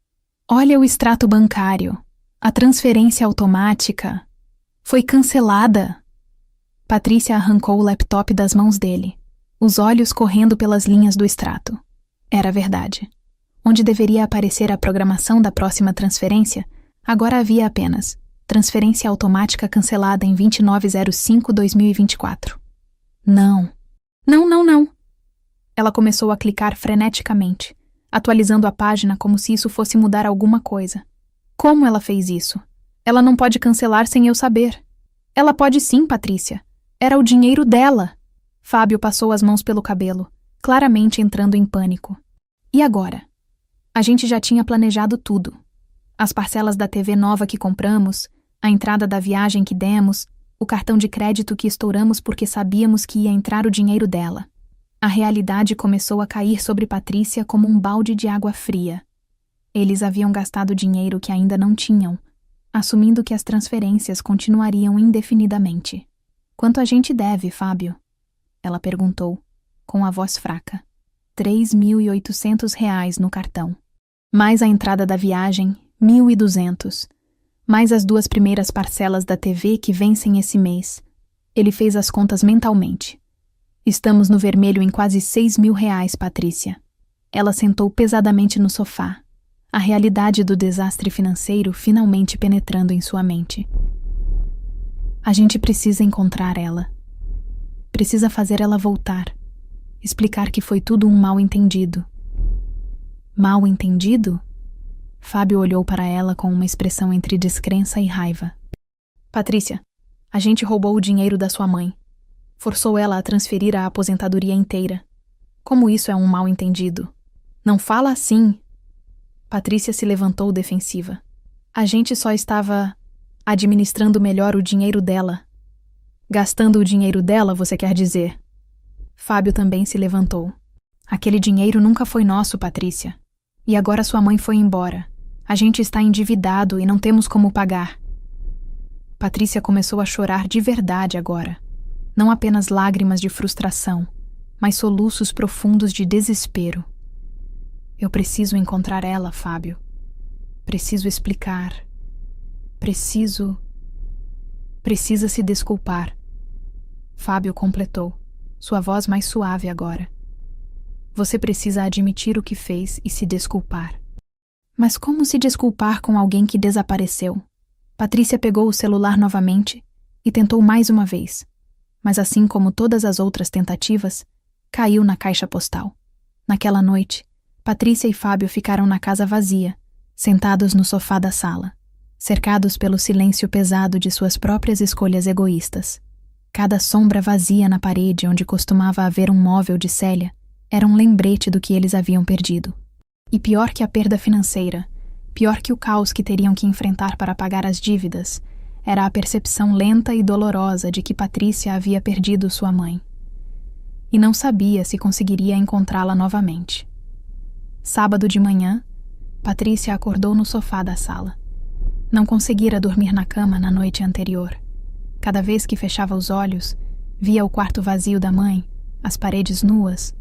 "Olha o extrato bancário. A transferência automática foi cancelada." Patrícia arrancou o laptop das mãos dele, os olhos correndo pelas linhas do extrato. Era verdade. Onde deveria aparecer a programação da próxima transferência, agora havia apenas transferência automática cancelada em 29/05/2024. Não. Não. Ela começou a clicar freneticamente, atualizando a página como se isso fosse mudar alguma coisa. Como ela fez isso? Ela não pode cancelar sem eu saber. Ela pode sim, Patrícia. Era o dinheiro dela. Fábio passou as mãos pelo cabelo, claramente entrando em pânico. E agora? A gente já tinha planejado tudo. As parcelas da TV nova que compramos, a entrada da viagem que demos, o cartão de crédito que estouramos porque sabíamos que ia entrar o dinheiro dela. A realidade começou a cair sobre Patrícia como um balde de água fria. Eles haviam gastado dinheiro que ainda não tinham, assumindo que as transferências continuariam indefinidamente. Quanto a gente deve, Fábio? Ela perguntou, com a voz fraca. R$ 3.800 no cartão. Mais a entrada da viagem, 1.200. Mais as 2 primeiras parcelas da TV que vencem esse mês. Ele fez as contas mentalmente. Estamos no vermelho em quase R$ 6.000, Patrícia. Ela sentou pesadamente no sofá, a realidade do desastre financeiro finalmente penetrando em sua mente. A gente precisa encontrar ela. Precisa fazer ela voltar. Explicar que foi tudo um mal-entendido. Mal-entendido? Fábio olhou para ela com uma expressão entre descrença e raiva. Patrícia, a gente roubou o dinheiro da sua mãe. Forçou ela a transferir a aposentadoria inteira. Como isso é um mal-entendido? Não fala assim! Patrícia se levantou defensiva. A gente só estava administrando melhor o dinheiro dela. Gastando o dinheiro dela, você quer dizer? Fábio também se levantou. Aquele dinheiro nunca foi nosso, Patrícia. E agora sua mãe foi embora. A gente está endividado e não temos como pagar. Patrícia começou a chorar de verdade agora. Não apenas lágrimas de frustração, mas soluços profundos de desespero. Eu preciso encontrar ela, Fábio. Preciso explicar. Precisa se desculpar. Fábio completou, sua voz mais suave agora. Você precisa admitir o que fez e se desculpar. Mas como se desculpar com alguém que desapareceu? Patrícia pegou o celular novamente e tentou mais uma vez, mas assim como todas as outras tentativas, caiu na caixa postal. Naquela noite, Patrícia e Fábio ficaram na casa vazia, sentados no sofá da sala, cercados pelo silêncio pesado de suas próprias escolhas egoístas. Cada sombra vazia na parede onde costumava haver um móvel de Célia era um lembrete do que eles haviam perdido. E pior que a perda financeira, pior que o caos que teriam que enfrentar para pagar as dívidas, era a percepção lenta e dolorosa de que Patrícia havia perdido sua mãe. E não sabia se conseguiria encontrá-la novamente. Sábado de manhã, Patrícia acordou no sofá da sala. Não conseguira dormir na cama na noite anterior. Cada vez que fechava os olhos, via o quarto vazio da mãe, as paredes nuas,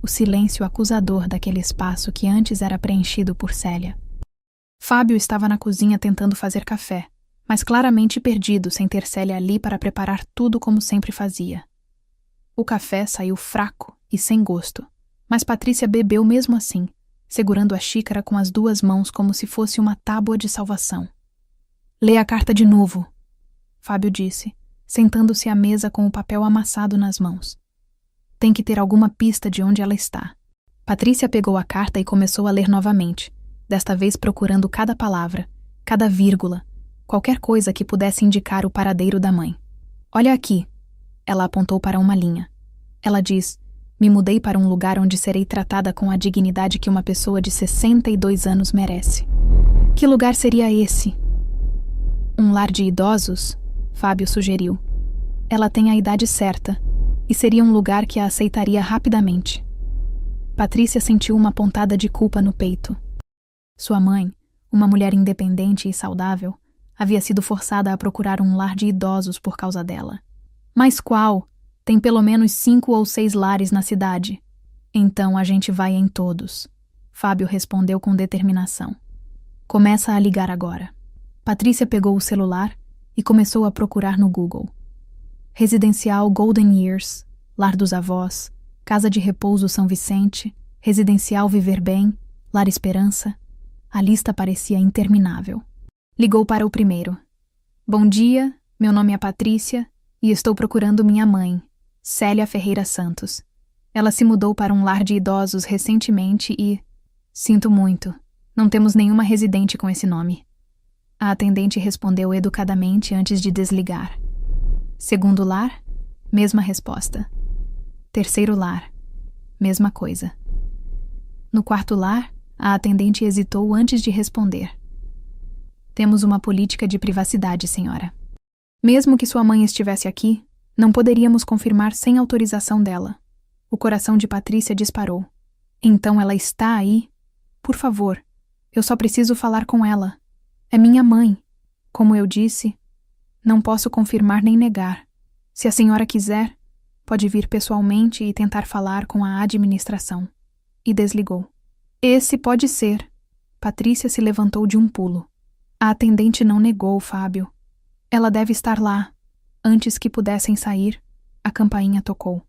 o silêncio acusador daquele espaço que antes era preenchido por Célia. Fábio estava na cozinha tentando fazer café, mas claramente perdido sem ter Célia ali para preparar tudo como sempre fazia. O café saiu fraco e sem gosto, mas Patrícia bebeu mesmo assim, segurando a xícara com as 2 mãos como se fosse uma tábua de salvação. Lê a carta de novo, Fábio disse, sentando-se à mesa com o papel amassado nas mãos. Tem que ter alguma pista de onde ela está. Patrícia pegou a carta e começou a ler novamente, desta vez procurando cada palavra, cada vírgula, qualquer coisa que pudesse indicar o paradeiro da mãe. Olha aqui. Ela apontou para uma linha. Ela diz: me mudei para um lugar onde serei tratada com a dignidade que uma pessoa de 62 anos merece. Que lugar seria esse? Um lar de idosos? Fábio sugeriu. Ela tem a idade certa, e seria um lugar que a aceitaria rapidamente. Patrícia sentiu uma pontada de culpa no peito. Sua mãe, uma mulher independente e saudável, havia sido forçada a procurar um lar de idosos por causa dela. Mas qual? Tem pelo menos 5 ou 6 lares na cidade. Então a gente vai em todos. Fábio respondeu com determinação. Começa a ligar agora. Patrícia pegou o celular e começou a procurar no Google. Residencial Golden Years, Lar dos Avós, Casa de Repouso São Vicente, Residencial Viver Bem, Lar Esperança. A lista parecia interminável. Ligou para o primeiro. Bom dia, meu nome é Patrícia e estou procurando minha mãe, Célia Ferreira Santos. Ela se mudou para um lar de idosos recentemente e... Sinto muito, não temos nenhuma residente com esse nome. A atendente respondeu educadamente antes de desligar. Segundo lar, mesma resposta. Terceiro lar, mesma coisa. No quarto lar, A atendente hesitou antes de responder. Temos uma política de privacidade, senhora. Mesmo que sua mãe estivesse aqui, não poderíamos confirmar sem autorização dela. O coração de Patrícia disparou. Então ela está aí? Por favor, eu só preciso falar com ela. É minha mãe. Como eu disse, não posso confirmar nem negar. Se a senhora quiser, pode vir pessoalmente e tentar falar com a administração. E desligou. Esse pode ser. Patrícia se levantou de um pulo. A atendente não negou, Fábio. Ela deve estar lá. Antes que pudessem sair, a campainha tocou.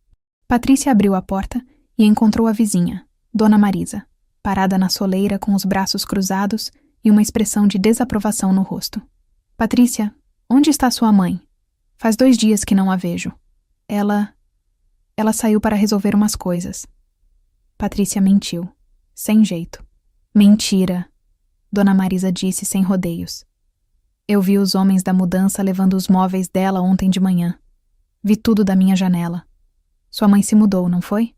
Patrícia abriu a porta e encontrou a vizinha, Dona Marisa, parada na soleira com os braços cruzados e uma expressão de desaprovação no rosto. Patrícia, onde está sua mãe? Faz 2 dias que não a vejo. Ela saiu para resolver umas coisas. Patrícia mentiu. Sem jeito. Mentira, Dona Marisa disse sem rodeios. Eu vi os homens da mudança levando os móveis dela ontem de manhã. Vi tudo da minha janela. Sua mãe se mudou, não foi?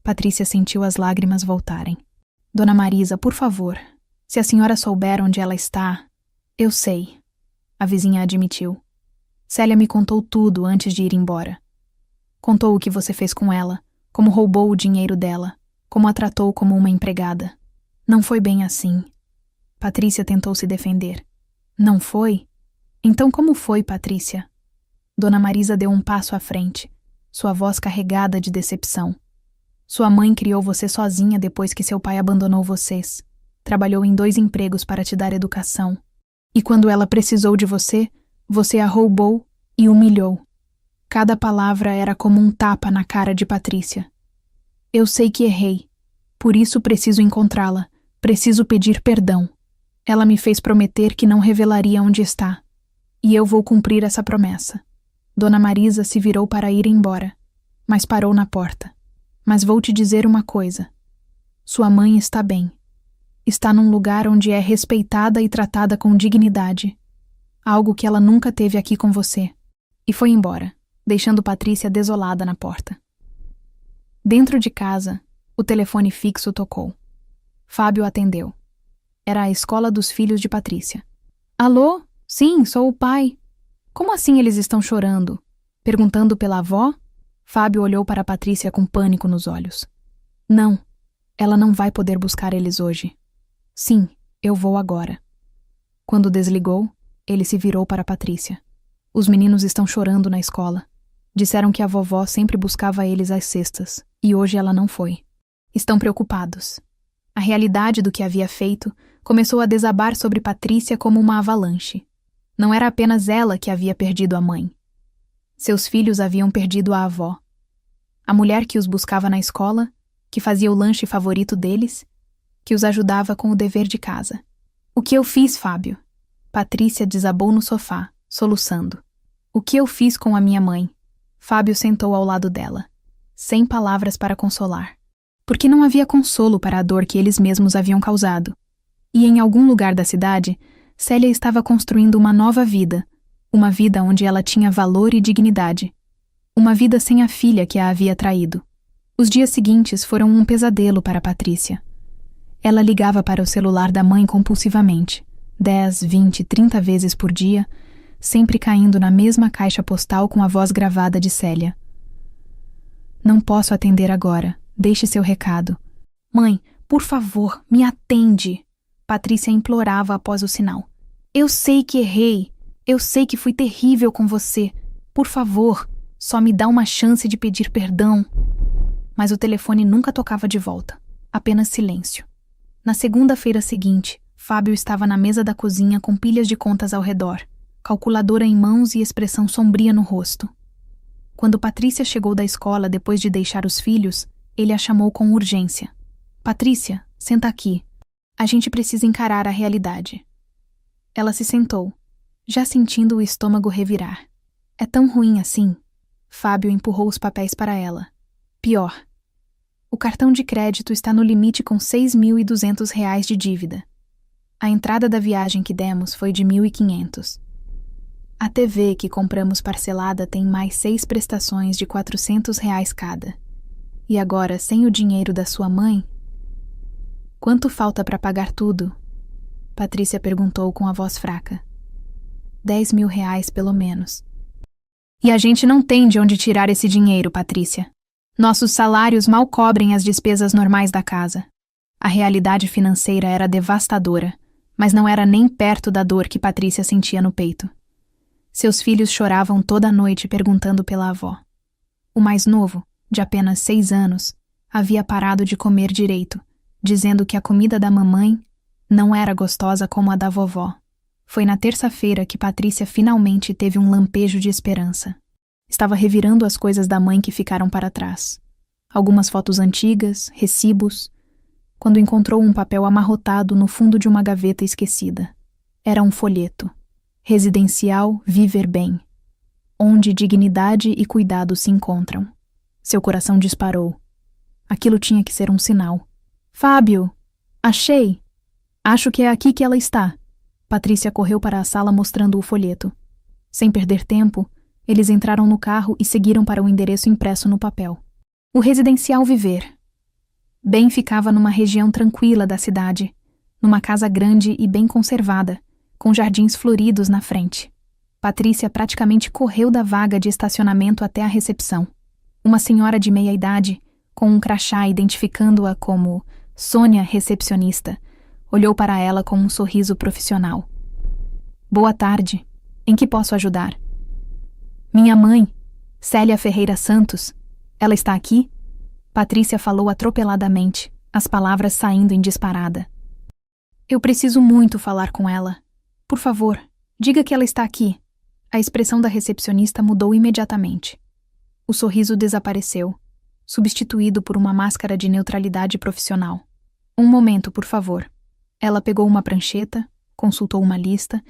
Patrícia sentiu as lágrimas voltarem. Dona Marisa, por favor, se a senhora souber onde ela está... Eu sei, a vizinha admitiu. Célia me contou tudo antes de ir embora. Contou o que você fez com ela, como roubou o dinheiro dela, como a tratou como uma empregada. Não foi bem assim. Patrícia tentou se defender. Não foi? Então como foi, Patrícia? Dona Marisa deu um passo à frente, sua voz carregada de decepção. Sua mãe criou você sozinha depois que seu pai abandonou vocês. Trabalhou em 2 empregos para te dar educação. E quando ela precisou de você, você a roubou e humilhou. Cada palavra era como um tapa na cara de Patrícia. Eu sei que errei. Por isso preciso encontrá-la. Preciso pedir perdão. Ela me fez prometer que não revelaria onde está. E eu vou cumprir essa promessa. Dona Marisa se virou para ir embora, mas parou na porta. Mas vou te dizer uma coisa. Sua mãe está bem. Está num lugar onde é respeitada e tratada com dignidade. Algo que ela nunca teve aqui com você. E foi embora, deixando Patrícia desolada na porta. Dentro de casa, o telefone fixo tocou. Fábio atendeu. Era a escola dos filhos de Patrícia. Alô? Sim, sou o pai. Como assim eles estão chorando? Perguntando pela avó? Fábio olhou para Patrícia com pânico nos olhos. Não, ela não vai poder buscar eles hoje. Sim, eu vou agora. Quando desligou, ele se virou para Patrícia. Os meninos estão chorando na escola. Disseram que a vovó sempre buscava eles às sextas, e hoje ela não foi. Estão preocupados. A realidade do que havia feito começou a desabar sobre Patrícia como uma avalanche. Não era apenas ela que havia perdido a mãe. Seus filhos haviam perdido a avó. A mulher que os buscava na escola, que fazia o lanche favorito deles, que os ajudava com o dever de casa. O que eu fiz, Fábio? Patrícia desabou no sofá, soluçando. O que eu fiz com a minha mãe? Fábio sentou ao lado dela, sem palavras para consolar. Porque não havia consolo para a dor que eles mesmos haviam causado. E em algum lugar da cidade, Célia estava construindo uma nova vida, uma vida onde ela tinha valor e dignidade. Uma vida sem a filha que a havia traído. Os dias seguintes foram um pesadelo para Patrícia. Ela ligava para o celular da mãe compulsivamente, 10, 20, 30 vezes por dia, sempre caindo na mesma caixa postal com a voz gravada de Célia. Não posso atender agora. Deixe seu recado. Mãe, por favor, me atende. Patrícia implorava após o sinal. Eu sei que errei. Eu sei que fui terrível com você. Por favor, só me dá uma chance de pedir perdão. Mas o telefone nunca tocava de volta. Apenas silêncio. Na segunda-feira seguinte, Fábio estava na mesa da cozinha com pilhas de contas ao redor, calculadora em mãos e expressão sombria no rosto. Quando Patrícia chegou da escola depois de deixar os filhos, ele a chamou com urgência. Patrícia, senta aqui. A gente precisa encarar a realidade. Ela se sentou, já sentindo o estômago revirar. É tão ruim assim? Fábio empurrou os papéis para ela. Pior. O cartão de crédito está no limite com R$6.200 de dívida. A entrada da viagem que demos foi de R$1.500. A TV que compramos parcelada tem mais 6 prestações de R$400 cada. E agora, sem o dinheiro da sua mãe... Quanto falta para pagar tudo? Patrícia perguntou com a voz fraca. 10.000 reais, pelo menos. E a gente não tem de onde tirar esse dinheiro, Patrícia. Nossos salários mal cobrem as despesas normais da casa. A realidade financeira era devastadora, mas não era nem perto da dor que Patrícia sentia no peito. Seus filhos choravam toda a noite perguntando pela avó. O mais novo, de apenas 6 anos, havia parado de comer direito, dizendo que a comida da mamãe não era gostosa como a da vovó. Foi na terça-feira que Patrícia finalmente teve um lampejo de esperança. Estava revirando as coisas da mãe que ficaram para trás. Algumas fotos antigas, recibos, quando encontrou um papel amarrotado no fundo de uma gaveta esquecida. Era um folheto. Residencial Viver Bem, onde dignidade e cuidado se encontram. Seu coração disparou. Aquilo tinha que ser um sinal. Fábio! Achei! Acho que é aqui que ela está. Patrícia correu para a sala mostrando o folheto. Sem perder tempo, eles entraram no carro e seguiram para o endereço impresso no papel. O Residencial Viver Bem ficava numa região tranquila da cidade, numa casa grande e bem conservada, com jardins floridos na frente. Patrícia praticamente correu da vaga de estacionamento até a recepção. Uma senhora de meia-idade, com um crachá identificando-a como Sônia recepcionista, olhou para ela com um sorriso profissional. Boa tarde. Em que posso ajudar? Minha mãe, Célia Ferreira Santos. Ela está aqui? Patrícia falou atropeladamente, as palavras saindo em disparada. Eu preciso muito falar com ela. Por favor, diga que ela está aqui. A expressão da recepcionista mudou imediatamente. O sorriso desapareceu, substituído por uma máscara de neutralidade profissional. Um momento, por favor. Ela pegou uma prancheta, consultou uma lista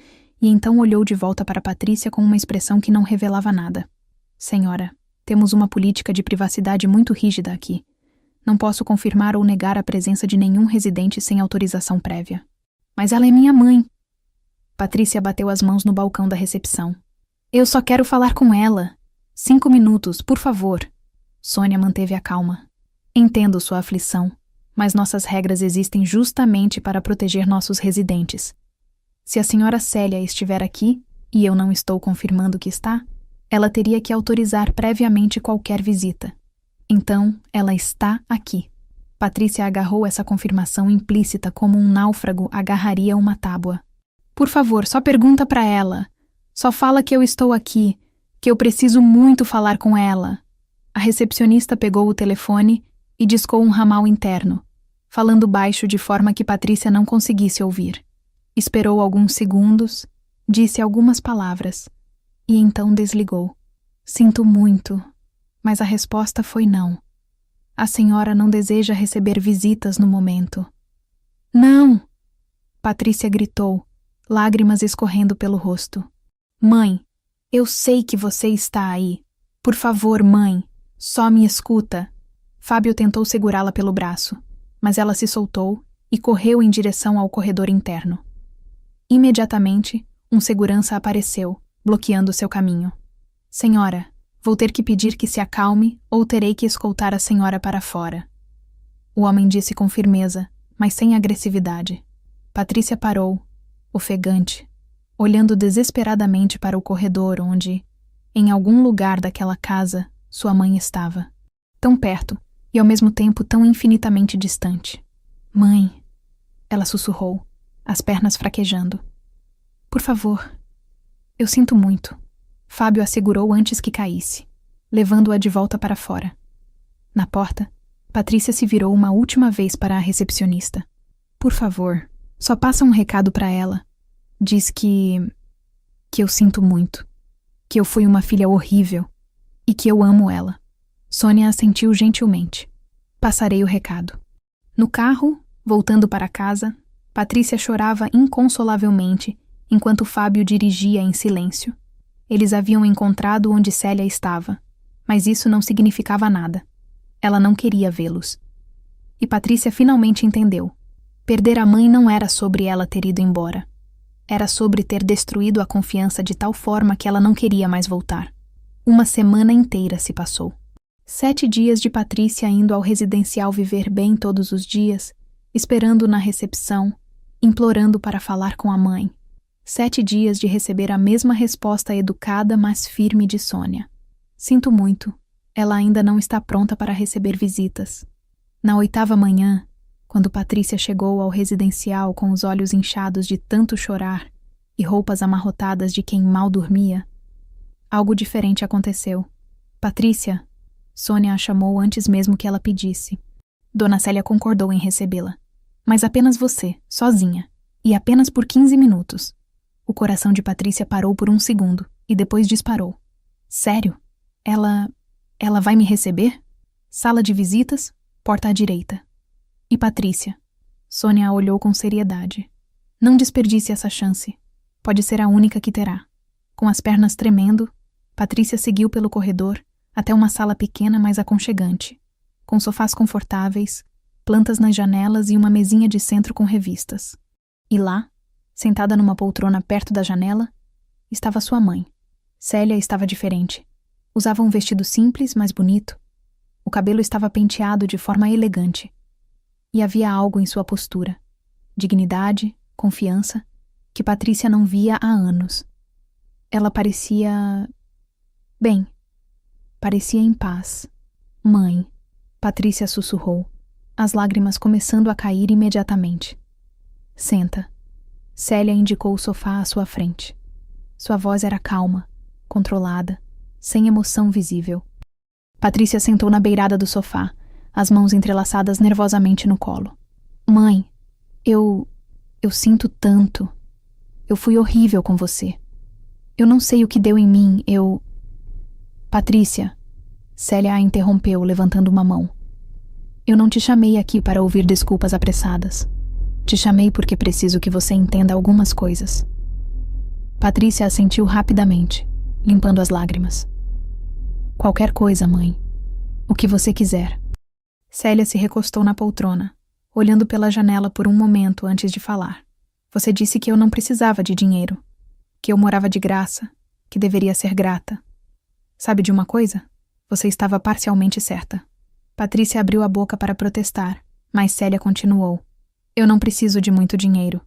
e então olhou de volta para Patrícia com uma expressão que não revelava nada. Senhora, temos uma política de privacidade muito rígida aqui. Não posso confirmar ou negar a presença de nenhum residente sem autorização prévia. Mas ela é minha mãe. Patrícia bateu as mãos no balcão da recepção. Eu só quero falar com ela. 5 minutos, por favor. Sônia manteve a calma. Entendo sua aflição, mas nossas regras existem justamente para proteger nossos residentes. Se a senhora Célia estiver aqui, e eu não estou confirmando que está, ela teria que autorizar previamente qualquer visita. Então, ela está aqui. Patrícia agarrou essa confirmação implícita como um náufrago agarraria uma tábua. Por favor, só pergunta para ela. Só fala que eu estou aqui, que eu preciso muito falar com ela. A recepcionista pegou o telefone e discou um ramal interno, falando baixo de forma que Patrícia não conseguisse ouvir. Esperou alguns segundos, disse algumas palavras e então desligou. Sinto muito, mas a resposta foi não. A senhora não deseja receber visitas no momento. Não! Patrícia gritou, lágrimas escorrendo pelo rosto. Mãe, eu sei que você está aí. Por favor, mãe, só me escuta. Fábio tentou segurá-la pelo braço, mas ela se soltou e correu em direção ao corredor interno. Imediatamente, um segurança apareceu, bloqueando seu caminho. Senhora, vou ter que pedir que se acalme ou terei que escoltar a senhora para fora. O homem disse com firmeza, mas sem agressividade. Patrícia parou, ofegante, olhando desesperadamente para o corredor onde, em algum lugar daquela casa, sua mãe estava. Tão perto e ao mesmo tempo tão infinitamente distante. Mãe, ela sussurrou, as pernas fraquejando. Por favor, eu sinto muito. Fábio a segurou antes que caísse, levando-a de volta para fora. Na porta, Patrícia se virou uma última vez para a recepcionista. Por favor, só passa um recado para ela. Diz que eu sinto muito, que eu fui uma filha horrível e que eu amo ela. Sônia assentiu gentilmente. Passarei o recado. No carro, voltando para casa, Patrícia chorava inconsolavelmente enquanto Fábio dirigia em silêncio. Eles haviam encontrado onde Célia estava, mas isso não significava nada. Ela não queria vê-los. E Patrícia finalmente entendeu. Perder a mãe não era sobre ela ter ido embora. Era sobre ter destruído a confiança de tal forma que ela não queria mais voltar. Uma semana inteira se passou. 7 dias de Patrícia indo ao residencial Viver Bem todos os dias, esperando na recepção, implorando para falar com a mãe. 7 dias de receber a mesma resposta educada, mas firme de Sônia. Sinto muito, ela ainda não está pronta para receber visitas. Na 8ª manhã, quando Patrícia chegou ao residencial com os olhos inchados de tanto chorar e roupas amarrotadas de quem mal dormia, algo diferente aconteceu. Patrícia, Sônia a chamou antes mesmo que ela pedisse. Dona Célia concordou em recebê-la. Mas apenas você, sozinha, e apenas por 15 minutos. O coração de Patrícia parou por um segundo e depois disparou. Sério? Ela vai me receber? Sala de visitas, porta à direita. E Patrícia? Sônia a olhou com seriedade. Não desperdice essa chance. Pode ser a única que terá. Com as pernas tremendo, Patrícia seguiu pelo corredor até uma sala pequena, mas aconchegante, com sofás confortáveis, plantas nas janelas e uma mesinha de centro com revistas. E lá, sentada numa poltrona perto da janela, estava sua mãe. Célia estava diferente. Usava um vestido simples, mas bonito. O cabelo estava penteado de forma elegante. E havia algo em sua postura, dignidade, confiança, que Patrícia não via há anos. Ela parecia... bem, parecia em paz. Mãe, Patrícia sussurrou, as lágrimas começando a cair imediatamente. Senta. Célia indicou o sofá à sua frente. Sua voz era calma, controlada, sem emoção visível. Patrícia sentou na beirada do sofá, as mãos entrelaçadas nervosamente no colo. Mãe, eu sinto tanto. Eu fui horrível com você. Eu não sei o que deu em mim, Patrícia, Célia a interrompeu, levantando uma mão. Eu não te chamei aqui para ouvir desculpas apressadas. Te chamei porque preciso que você entenda algumas coisas. Patrícia assentiu rapidamente, limpando as lágrimas. Qualquer coisa, mãe. O que você quiser. Célia se recostou na poltrona, olhando pela janela por um momento antes de falar. Você disse que eu não precisava de dinheiro, que eu morava de graça, que deveria ser grata. Sabe de uma coisa? Você estava parcialmente certa. Patrícia abriu a boca para protestar, mas Célia continuou. Eu não preciso de muito dinheiro.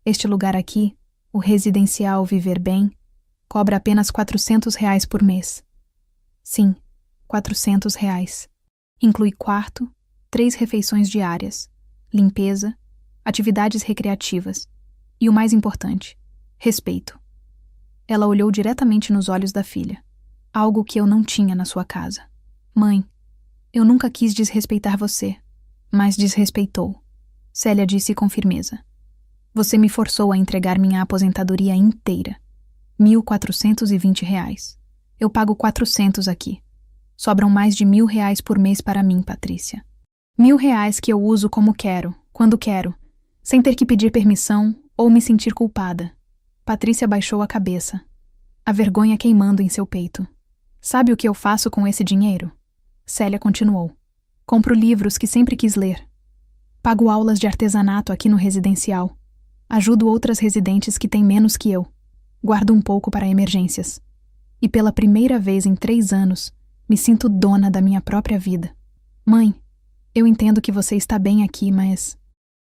Este lugar aqui, o residencial Viver Bem, cobra apenas R$ 400 por mês. Sim, R$ 400. Inclui quarto, 3 refeições diárias, limpeza, atividades recreativas e o mais importante, respeito. Ela olhou diretamente nos olhos da filha, algo que eu não tinha na sua casa. Mãe, eu nunca quis desrespeitar você, mas desrespeitou. Célia disse com firmeza. Você me forçou a entregar minha aposentadoria inteira. R$ 1.420. Eu pago 400 aqui. Sobram mais de R$ 1.000 por mês para mim, Patrícia. R$ 1.000 que eu uso como quero, quando quero, sem ter que pedir permissão ou me sentir culpada. Patrícia baixou a cabeça, a vergonha queimando em seu peito. Sabe o que eu faço com esse dinheiro? Célia continuou. Compro livros que sempre quis ler. Pago aulas de artesanato aqui no residencial. Ajudo outras residentes que têm menos que eu. Guardo um pouco para emergências. E pela primeira vez em 3 anos, me sinto dona da minha própria vida. Mãe, eu entendo que você está bem aqui, mas...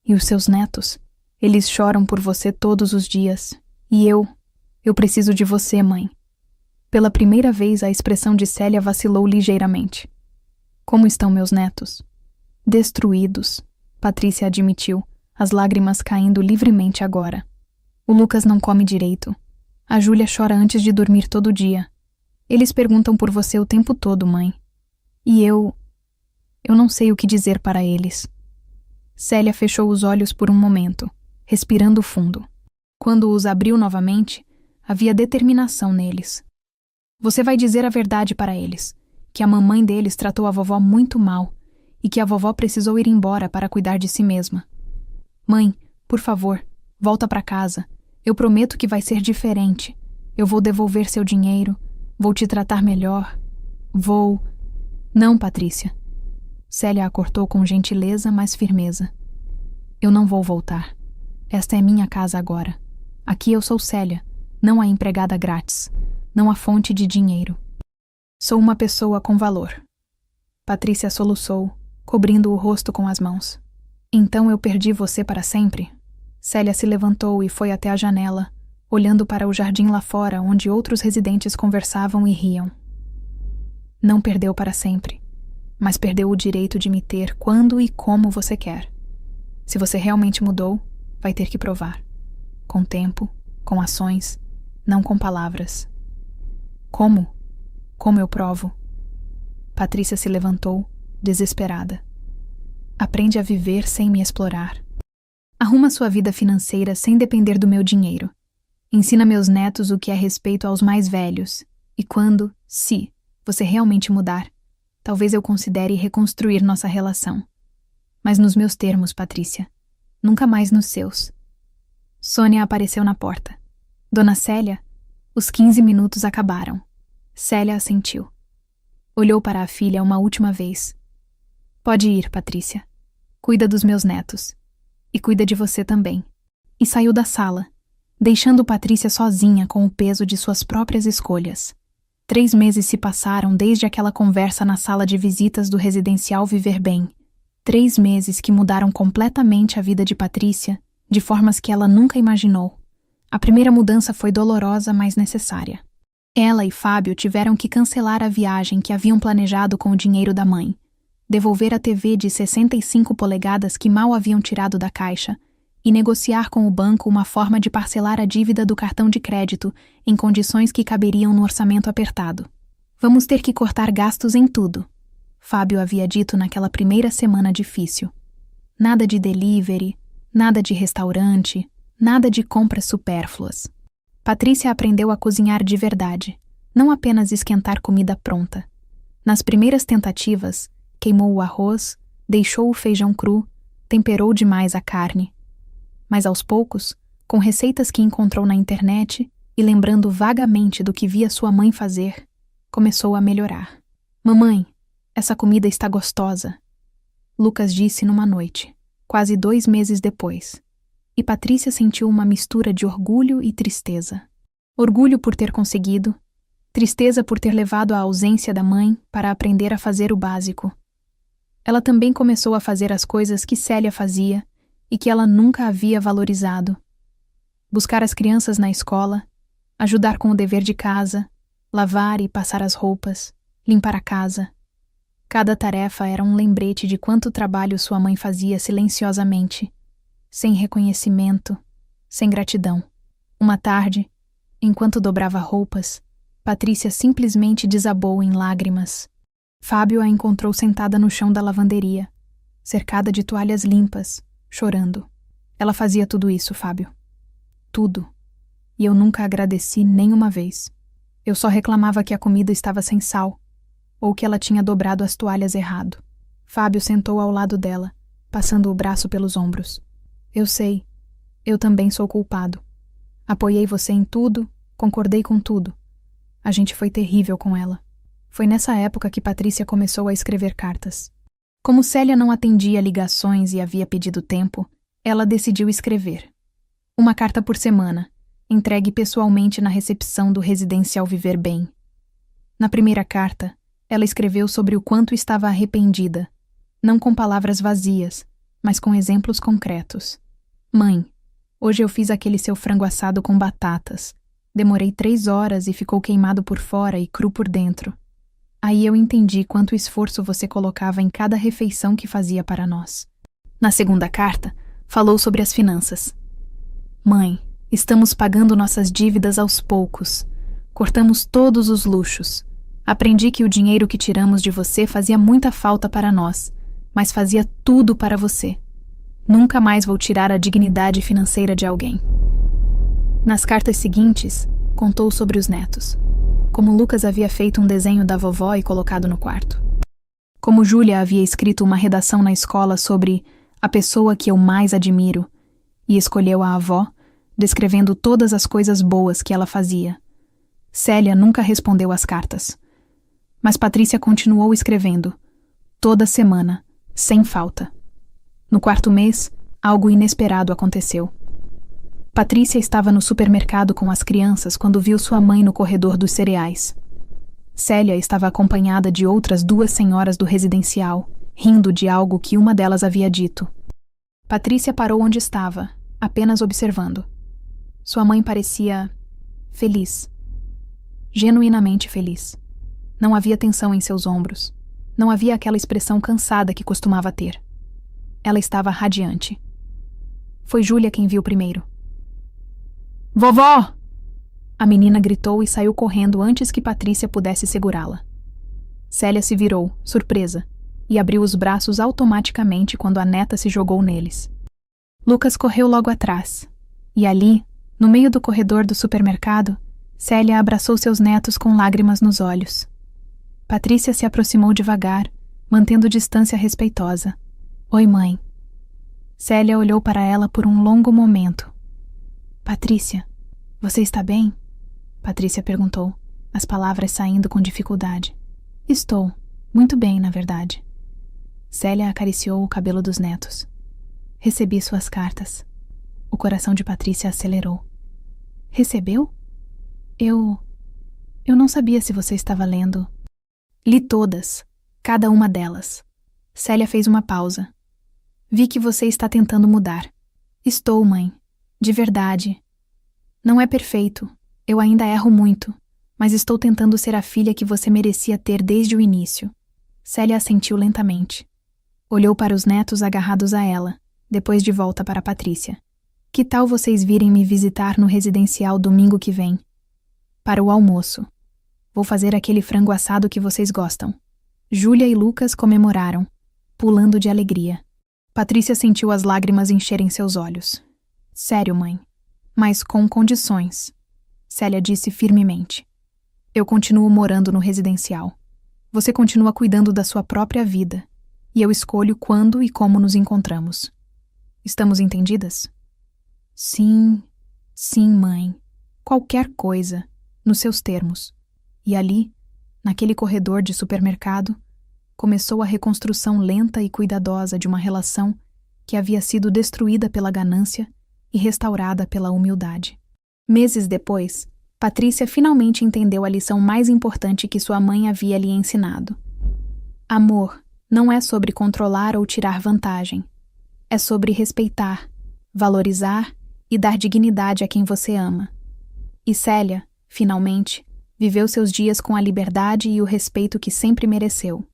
E os seus netos? Eles choram por você todos os dias. E eu preciso de você, mãe. Pela primeira vez, a expressão de Célia vacilou ligeiramente. Como estão meus netos? Destruídos, Patrícia admitiu, as lágrimas caindo livremente agora. O Lucas não come direito. A Júlia chora antes de dormir todo dia. Eles perguntam por você o tempo todo, mãe. E eu não sei o que dizer para eles. Célia fechou os olhos por um momento, respirando fundo. Quando os abriu novamente, havia determinação neles. Você vai dizer a verdade para eles, que a mamãe deles tratou a vovó muito mal e que a vovó precisou ir embora para cuidar de si mesma. Mãe, por favor, volta para casa. Eu prometo que vai ser diferente. Eu vou devolver seu dinheiro, vou te tratar melhor. Não, Patrícia. Célia a cortou com gentileza, mas firmeza. Eu não vou voltar. Esta é minha casa agora. Aqui eu sou Célia, não a empregada grátis, não a fonte de dinheiro. Sou uma pessoa com valor. Patrícia soluçou, cobrindo o rosto com as mãos. Então eu perdi você para sempre? Célia se levantou e foi até a janela, olhando para o jardim lá fora, onde outros residentes conversavam e riam. Não perdeu para sempre, mas perdeu o direito de me ter quando e como você quer. Se você realmente mudou, vai ter que provar. Com tempo, com ações, não com palavras. Como? Como eu provo? Patrícia se levantou, desesperada. Aprende a viver sem me explorar. Arruma sua vida financeira sem depender do meu dinheiro. Ensina meus netos o que é respeito aos mais velhos. E quando, se, você realmente mudar, talvez eu considere reconstruir nossa relação. Mas nos meus termos, Patrícia. Nunca mais nos seus. Sônia apareceu na porta. Dona Célia, os 15 minutos acabaram. Célia assentiu. Olhou para a filha uma última vez. Pode ir, Patrícia. Cuida dos meus netos. E cuida de você também. E saiu da sala, deixando Patrícia sozinha com o peso de suas próprias escolhas. 3 meses se passaram desde aquela conversa na sala de visitas do residencial Viver Bem. 3 meses que mudaram completamente a vida de Patrícia, de formas que ela nunca imaginou. A primeira mudança foi dolorosa, mas necessária. Ela e Fábio tiveram que cancelar a viagem que haviam planejado com o dinheiro da mãe, devolver a TV de 65 polegadas que mal haviam tirado da caixa e negociar com o banco uma forma de parcelar a dívida do cartão de crédito em condições que caberiam no orçamento apertado. Vamos ter que cortar gastos em tudo, Fábio havia dito naquela primeira semana difícil. Nada de delivery, nada de restaurante, nada de compras supérfluas. Patrícia aprendeu a cozinhar de verdade, não apenas esquentar comida pronta. Nas primeiras tentativas, queimou o arroz, deixou o feijão cru, temperou demais a carne. Mas aos poucos, com receitas que encontrou na internet e lembrando vagamente do que via sua mãe fazer, começou a melhorar. Mamãe, essa comida está gostosa, Lucas disse numa noite, quase 2 meses depois. E Patrícia sentiu uma mistura de orgulho e tristeza. Orgulho por ter conseguido, tristeza por ter levado a ausência da mãe para aprender a fazer o básico. Ela também começou a fazer as coisas que Célia fazia e que ela nunca havia valorizado. Buscar as crianças na escola, ajudar com o dever de casa, lavar e passar as roupas, limpar a casa. Cada tarefa era um lembrete de quanto trabalho sua mãe fazia silenciosamente, sem reconhecimento, sem gratidão. Uma tarde, enquanto dobrava roupas, Patrícia simplesmente desabou em lágrimas. Fábio a encontrou sentada no chão da lavanderia, cercada de toalhas limpas, chorando. Ela fazia tudo isso, Fábio. Tudo. E eu nunca agradeci nem uma vez. Eu só reclamava que a comida estava sem sal, ou que ela tinha dobrado as toalhas errado. Fábio sentou ao lado dela, passando o braço pelos ombros. Eu sei. Eu também sou culpado. Apoiei você em tudo, concordei com tudo. A gente foi terrível com ela. Foi nessa época que Patrícia começou a escrever cartas. Como Célia não atendia ligações e havia pedido tempo, ela decidiu escrever. Uma carta por semana, entregue pessoalmente na recepção do residencial Viver Bem. Na primeira carta, ela escreveu sobre o quanto estava arrependida, não com palavras vazias, mas com exemplos concretos. Mãe, hoje eu fiz aquele seu frango assado com batatas. Demorei 3 horas e ficou queimado por fora e cru por dentro. Aí eu entendi quanto esforço você colocava em cada refeição que fazia para nós. Na segunda carta, falou sobre as finanças. Mãe, estamos pagando nossas dívidas aos poucos. Cortamos todos os luxos. Aprendi que o dinheiro que tiramos de você fazia muita falta para nós, mas fazia tudo para você. Nunca mais vou tirar a dignidade financeira de alguém. Nas cartas seguintes, contou sobre os netos. Como Lucas havia feito um desenho da vovó e colocado no quarto. Como Júlia havia escrito uma redação na escola sobre a pessoa que eu mais admiro e escolheu a avó, descrevendo todas as coisas boas que ela fazia. Célia nunca respondeu às cartas. Mas Patrícia continuou escrevendo, toda semana, sem falta. No 4º mês, algo inesperado aconteceu. Patrícia estava no supermercado com as crianças quando viu sua mãe no corredor dos cereais. Célia estava acompanhada de outras 2 senhoras do residencial, rindo de algo que uma delas havia dito. Patrícia parou onde estava, apenas observando. Sua mãe parecia feliz. Genuinamente feliz. Não havia tensão em seus ombros. Não havia aquela expressão cansada que costumava ter. Ela estava radiante. Foi Júlia quem viu primeiro. Vovó! A menina gritou e saiu correndo antes que Patrícia pudesse segurá-la. Célia se virou, surpresa, e abriu os braços automaticamente quando a neta se jogou neles. Lucas correu logo atrás, e ali, no meio do corredor do supermercado, Célia abraçou seus netos com lágrimas nos olhos. Patrícia se aproximou devagar, mantendo distância respeitosa. Oi, mãe. Célia olhou para ela por um longo momento. Patrícia, você está bem? Patrícia perguntou, as palavras saindo com dificuldade. Estou, muito bem, na verdade. Célia acariciou o cabelo dos netos. Recebi suas cartas. O coração de Patrícia acelerou. Recebeu? Eu não sabia se você estava lendo. Li todas, cada uma delas. Célia fez uma pausa. Vi que você está tentando mudar. Estou, mãe. De verdade. Não é perfeito. Eu ainda erro muito. Mas estou tentando ser a filha que você merecia ter desde o início. Célia assentiu lentamente. Olhou para os netos agarrados a ela, depois de volta para Patrícia. Que tal vocês virem me visitar no residencial domingo que vem? Para o almoço. Vou fazer aquele frango assado que vocês gostam. Júlia e Lucas comemoraram, pulando de alegria. Patrícia sentiu as lágrimas encherem seus olhos. Sério, mãe. Mas com condições. Célia disse firmemente. Eu continuo morando no residencial. Você continua cuidando da sua própria vida. E eu escolho quando e como nos encontramos. Estamos entendidas? Sim, mãe. Qualquer coisa, nos seus termos. E ali, naquele corredor de supermercado, começou a reconstrução lenta e cuidadosa de uma relação que havia sido destruída pela ganância e restaurada pela humildade. Meses depois, Patrícia finalmente entendeu a lição mais importante que sua mãe havia lhe ensinado. Amor não é sobre controlar ou tirar vantagem. É sobre respeitar, valorizar e dar dignidade a quem você ama. E Célia, finalmente, viveu seus dias com a liberdade e o respeito que sempre mereceu.